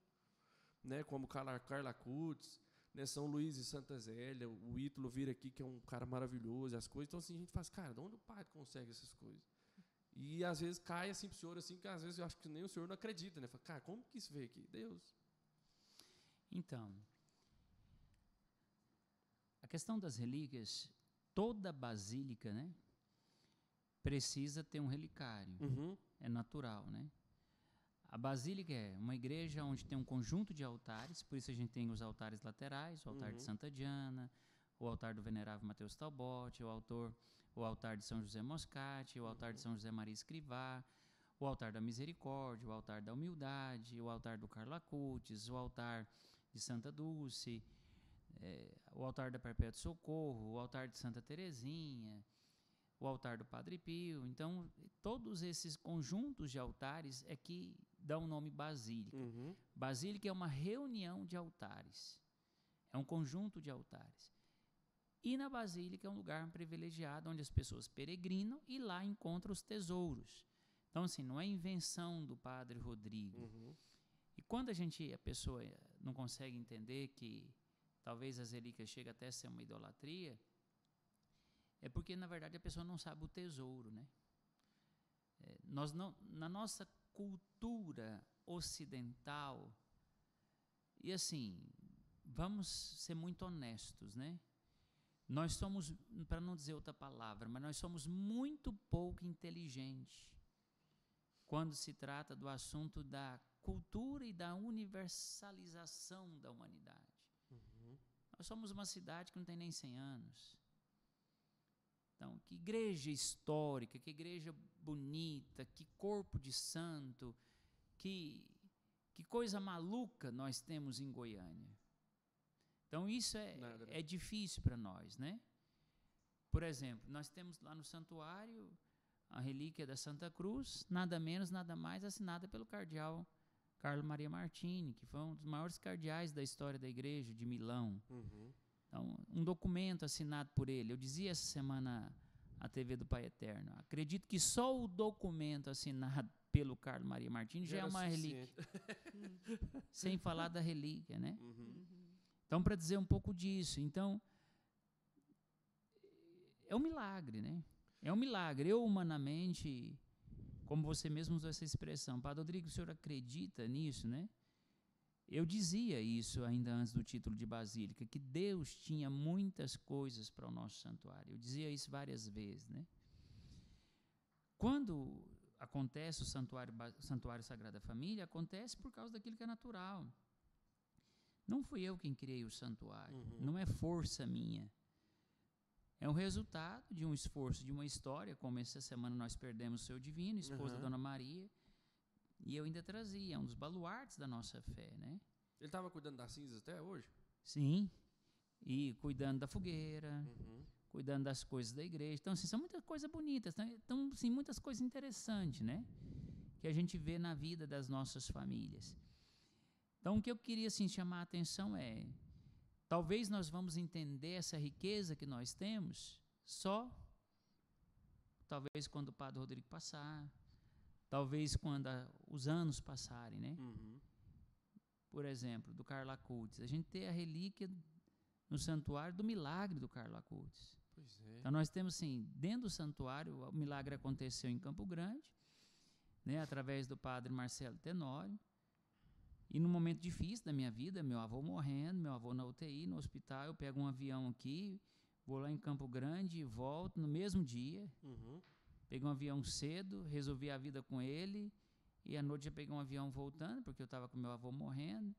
Né, como Carla Cutts, né, São Luís e Santa Zélia, o Ítalo vir aqui, que é um cara maravilhoso, as coisas. Então, assim, a gente faz, cara, de onde o padre consegue essas coisas? E, às vezes, cai assim para o senhor, assim, que às vezes eu acho que nem o senhor não acredita, né? Fala, cara, como que isso veio aqui? Deus. Então, a questão das relíquias, toda basílica, né, precisa ter um relicário. Uhum. É natural, né? A basílica é uma igreja onde tem um conjunto de altares, por isso a gente tem os altares laterais, o altar de Santa Diana, o altar do Venerável Mateus Talbote, o altar de São José Moscati, o altar de São José Maria Escrivá, o altar da Misericórdia, o altar da Humildade, o altar do Carla Cutts, o altar de Santa Dulce, o altar da Perpétuo Socorro, o altar de Santa Teresinha, o altar do Padre Pio. Então, todos esses conjuntos de altares é que dão o nome basílica. Uhum. Basílica é uma reunião de altares, é um conjunto de altares. E na basílica é um lugar privilegiado onde as pessoas peregrinam e lá encontram os tesouros. Então, assim, não é invenção do Padre Rodrigo. Uhum. E quando a pessoa não consegue entender que talvez as relíquias cheguem até a ser uma idolatria, é porque, na verdade, a pessoa não sabe o tesouro, né? Nós não, na nossa cultura ocidental, e assim, vamos ser muito honestos, né? Nós somos, para não dizer outra palavra, mas nós somos muito pouco inteligentes quando se trata do assunto da cultura e da universalização da humanidade. Uhum. Nós somos uma cidade que não tem nem 100 anos. Então, que igreja histórica, que igreja bonita, que corpo de santo, que coisa maluca nós temos em Goiânia. Então, isso é difícil para nós, né? Por exemplo, nós temos lá no santuário a relíquia da Santa Cruz, nada menos, nada mais, assinada pelo cardeal Carlo Maria Martini, que foi um dos maiores cardeais da história da igreja de Milão. Uhum. Então, um documento assinado por ele. Eu dizia essa semana à TV do Pai Eterno, acredito que só o documento assinado pelo Carlo Maria Martini já é uma relíquia. Sem falar da relíquia, né? Uhum. Então, para dizer um pouco disso, então, é um milagre, né? É um milagre. Eu, humanamente, como você mesmo usou essa expressão, Padre Rodrigo, o senhor acredita nisso, né? Eu dizia isso ainda antes do título de Basílica, que Deus tinha muitas coisas para o nosso santuário. Eu dizia isso várias vezes, né? Quando acontece o Santuário Sagrada Família, acontece por causa daquilo que é natural. Não fui eu quem criei o santuário, não é força minha. É um resultado de um esforço, de uma história, como essa semana nós perdemos o Seu Divino, esposa da Dona Maria, e eu ainda trazia, é um dos baluartes da nossa fé, né? Ele estava cuidando das cinzas até hoje? Sim, e cuidando da fogueira, cuidando das coisas da igreja. Então, assim, são muitas coisas bonitas, né? Então, assim, muitas coisas interessantes, né? Que a gente vê na vida das nossas famílias. Então, o que eu queria assim, chamar a atenção é, talvez nós vamos entender essa riqueza que nós temos só, talvez quando o Padre Rodrigo passar, talvez quando os anos passarem, né? Uhum. Por exemplo, do Carlo Acutis. A gente tem a relíquia no santuário do milagre do Carlo Acutis. Pois é. Então nós temos assim, dentro do santuário, o milagre aconteceu em Campo Grande, né, através do Padre Marcelo Tenório. E num momento difícil da minha vida, meu avô morrendo, meu avô na UTI, no hospital, eu pego um avião aqui, vou lá em Campo Grande e volto no mesmo dia. Uhum. Peguei um avião cedo, resolvi a vida com ele, e à noite eu peguei um avião voltando, porque eu estava com meu avô morrendo,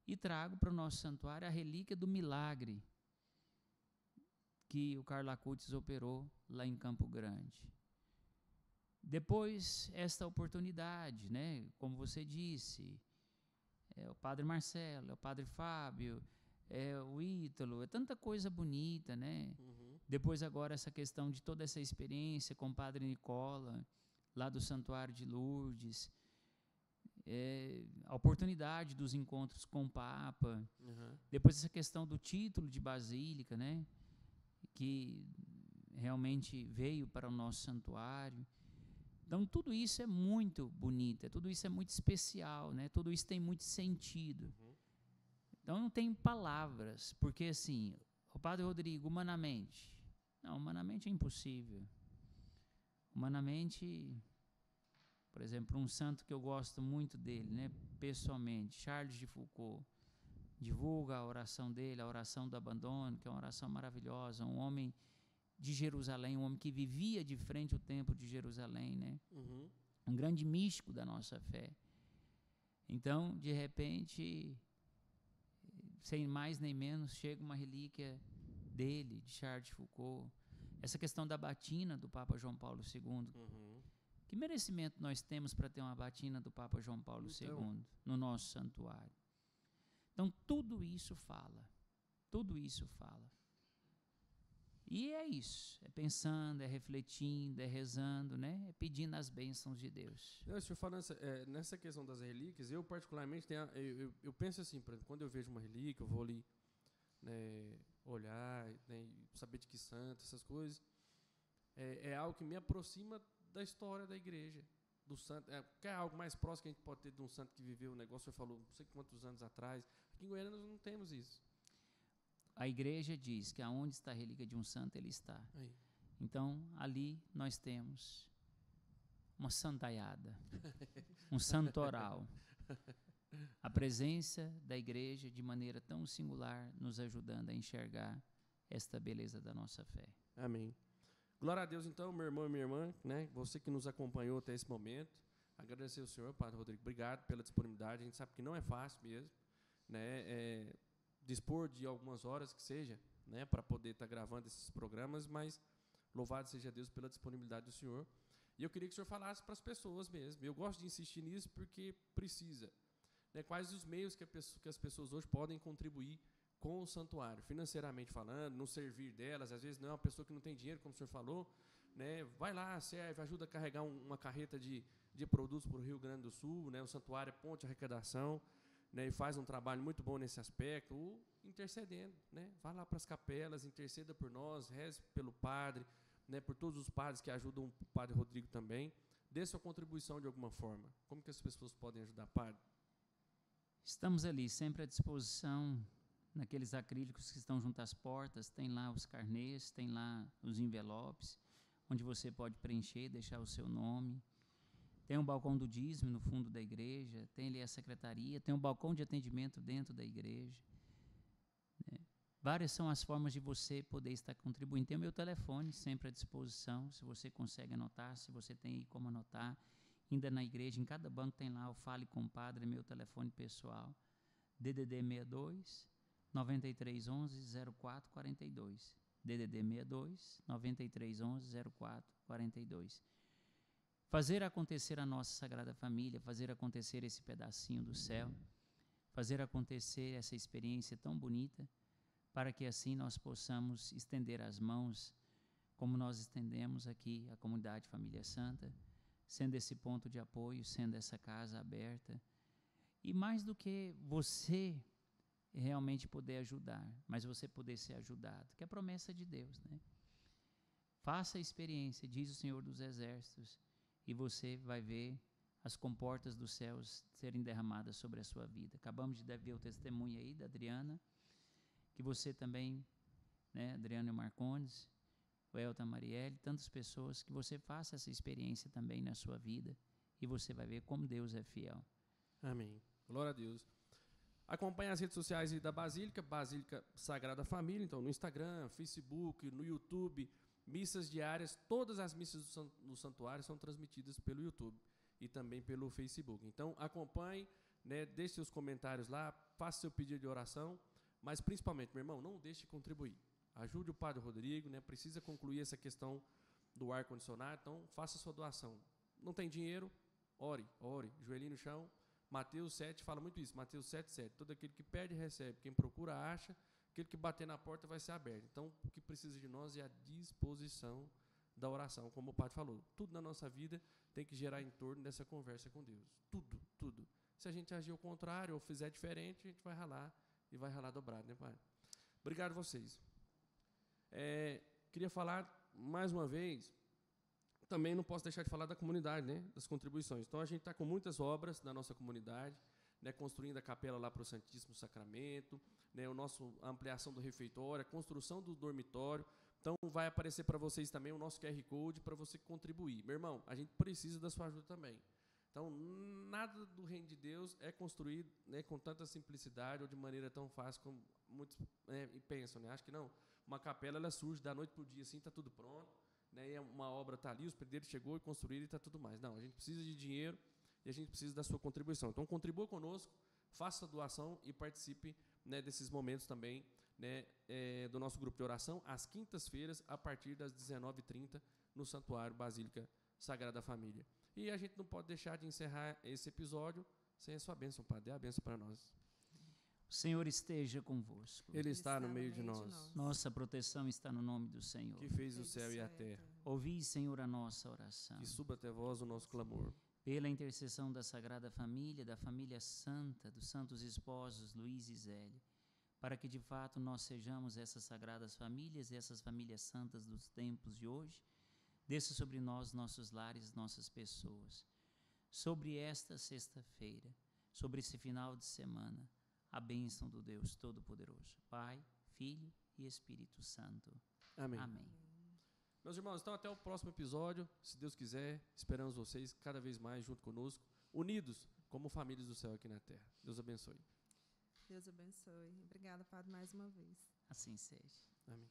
e trago para o nosso santuário a relíquia do milagre que o Carlo Acutis operou lá em Campo Grande. Depois, esta oportunidade, né, como você disse, o Padre Marcelo, o Padre Fábio, o Ítalo, é tanta coisa bonita, né? Uhum. Depois agora essa questão de toda essa experiência com o Padre Nicola, lá do Santuário de Lourdes, a oportunidade dos encontros com o Papa, Uhum. depois essa questão do título de basílica, né? Que realmente veio para o nosso santuário. Então tudo isso é muito bonito, tudo isso é muito especial, né? Tudo isso tem muito sentido. Uhum. Então não tem palavras, porque assim, o Padre Rodrigo, humanamente é impossível. Humanamente, por exemplo, um santo que eu gosto muito dele, né, pessoalmente, Charles de Foucault, divulga a oração dele, a oração do abandono, que é uma oração maravilhosa, um homem de Jerusalém, um homem que vivia de frente ao templo de Jerusalém, né? Uhum. Um grande místico da nossa fé. Então, de repente, sem mais nem menos, chega uma relíquia dele, de Charles de Foucault. Essa questão da batina do Papa João Paulo II. Uhum. Que merecimento nós temos para ter uma batina do Papa João Paulo II no nosso santuário? Então, tudo isso fala. Tudo isso fala. E é isso, é pensando, é refletindo, é rezando, né? É pedindo as bênçãos de Deus. Não, se eu falar nessa questão das relíquias, eu particularmente eu penso assim, por exemplo, quando eu vejo uma relíquia, eu vou ali, né, olhar, né, saber de que santo, essas coisas, é algo que me aproxima da história da igreja, do santo, que é algo mais próximo que a gente pode ter de um santo que viveu o negócio, você falou, não sei quantos anos atrás. Aqui em Goiânia nós não temos isso. A igreja diz que aonde está a relíquia de um santo, ele está. Aí. Então, ali nós temos uma santaiada, um santoral. A presença da igreja, de maneira tão singular, nos ajudando a enxergar esta beleza da nossa fé. Amém. Glória a Deus, então, meu irmão e minha irmã, né? Você que nos acompanhou até esse momento. Agradecer ao senhor, Padre Rodrigo. Obrigado pela disponibilidade. A gente sabe que não é fácil mesmo, né? Dispor de algumas horas que seja, né, para poder estar gravando esses programas, mas louvado seja Deus pela disponibilidade do senhor. E eu queria que o senhor falasse para as pessoas mesmo. Eu gosto de insistir nisso porque precisa. Né, quais os meios que as pessoas hoje podem contribuir com o santuário, financeiramente falando, no servir delas. Às vezes não é uma pessoa que não tem dinheiro, como o senhor falou, né, vai lá, serve, ajuda a carregar uma carreta de produtos para o Rio Grande do Sul, né, o santuário é ponte de arrecadação, né, e faz um trabalho muito bom nesse aspecto, ou intercedendo, né, vá lá para as capelas, interceda por nós, reze pelo padre, né, por todos os padres que ajudam o Padre Rodrigo também, dê sua contribuição de alguma forma. Como que as pessoas podem ajudar, padre? Estamos ali sempre à disposição, naqueles acrílicos que estão junto às portas, tem lá os carnês, tem lá os envelopes, onde você pode preencher, deixar o seu nome. Tem um balcão do dízimo no fundo da igreja, tem ali a secretaria, tem um balcão de atendimento dentro da igreja. Né? Várias são as formas de você poder estar contribuindo. Tem o meu telefone sempre à disposição, se você consegue anotar, se você tem aí como anotar. Ainda na igreja, em cada banco tem lá o Fale com o Padre, meu telefone pessoal, DDD 62 9311 0442. DDD 62 9311 0442. Fazer acontecer a nossa Sagrada Família, fazer acontecer esse pedacinho do céu, fazer acontecer essa experiência tão bonita, para que assim nós possamos estender as mãos, como nós estendemos aqui a comunidade Família Santa, sendo esse ponto de apoio, sendo essa casa aberta, E mais do que você realmente poder ajudar, mas você poder ser ajudado, que é a promessa de Deus, né? Faça a experiência, diz o Senhor dos Exércitos, e você vai ver as comportas dos céus serem derramadas sobre a sua vida. Acabamos de ver o testemunho aí da Adriana, que você também, né, Adriana Marcondes, o Elton Marielle, tantas pessoas, que você faça essa experiência também na sua vida, e você vai ver como Deus é fiel. Amém. Glória a Deus. Acompanhe as redes sociais aí da Basílica, Basílica Sagrada Família, então no Instagram, Facebook, no YouTube, missas diárias, todas as missas do santuário são transmitidas pelo YouTube e também pelo Facebook. Então acompanhe, né, deixe seus comentários lá, faça seu pedido de oração, mas principalmente, meu irmão, não deixe de contribuir. Ajude o Padre Rodrigo, né, precisa concluir essa questão do ar-condicionado, então faça sua doação. Não tem dinheiro? Ore, joelhinho no chão. Mateus 7 fala muito isso, Mateus 7:7. Todo aquele que pede, recebe. Quem procura, acha. Aquele que bater na porta vai ser aberto. Então, o que precisa de nós é a disposição da oração. Como o Padre falou, tudo na nossa vida tem que gerar em torno dessa conversa com Deus. Tudo. Se a gente agir ao contrário ou fizer diferente, a gente vai ralar e vai ralar dobrado, né, Padre? Obrigado a vocês. Queria falar mais uma vez, também não posso deixar de falar da comunidade, né, das contribuições. Então, a gente está com muitas obras na nossa comunidade, né, construindo a capela lá para o Santíssimo Sacramento, né, a ampliação do refeitório, a construção do dormitório. Então, vai aparecer para vocês também o nosso QR Code para você contribuir. Meu irmão, a gente precisa da sua ajuda também. Então, nada do reino de Deus é construído, né, com tanta simplicidade ou de maneira tão fácil como muitos, né, pensam, né? Acho que não. Uma capela, ela surge da noite para o dia, assim, está tudo pronto, né, e uma obra está ali, os pedreiros chegou e construíram e está tudo mais. Não, a gente precisa de dinheiro e a gente precisa da sua contribuição. Então, contribua conosco, faça a doação e participe, né, desses momentos também, né, do nosso grupo de oração, às quintas-feiras, a partir das 19h30, no Santuário Basílica Sagrada Família. E a gente não pode deixar de encerrar esse episódio sem a sua bênção, Padre. Dê a bênção para nós. O Senhor esteja convosco. Ele está no meio de nós, Nossa proteção está no nome do Senhor. que fez o céu e a terra. Ouvi, Senhor, a nossa oração. Que suba até vós o nosso clamor. Pela intercessão da Sagrada Família, da família santa, dos santos esposos Luiz e Zélio, para que de fato nós sejamos essas sagradas famílias e essas famílias santas dos tempos de hoje, desça sobre nós, nossos lares, nossas pessoas. Sobre esta sexta-feira, sobre esse final de semana, a bênção do Deus Todo-Poderoso, Pai, Filho e Espírito Santo. Amém. Amém. Meus irmãos, então até o próximo episódio, se Deus quiser. Esperamos vocês cada vez mais junto conosco, unidos como famílias do céu aqui na terra. Deus abençoe. Deus abençoe. Obrigada, Padre, mais uma vez. Assim seja. Amém.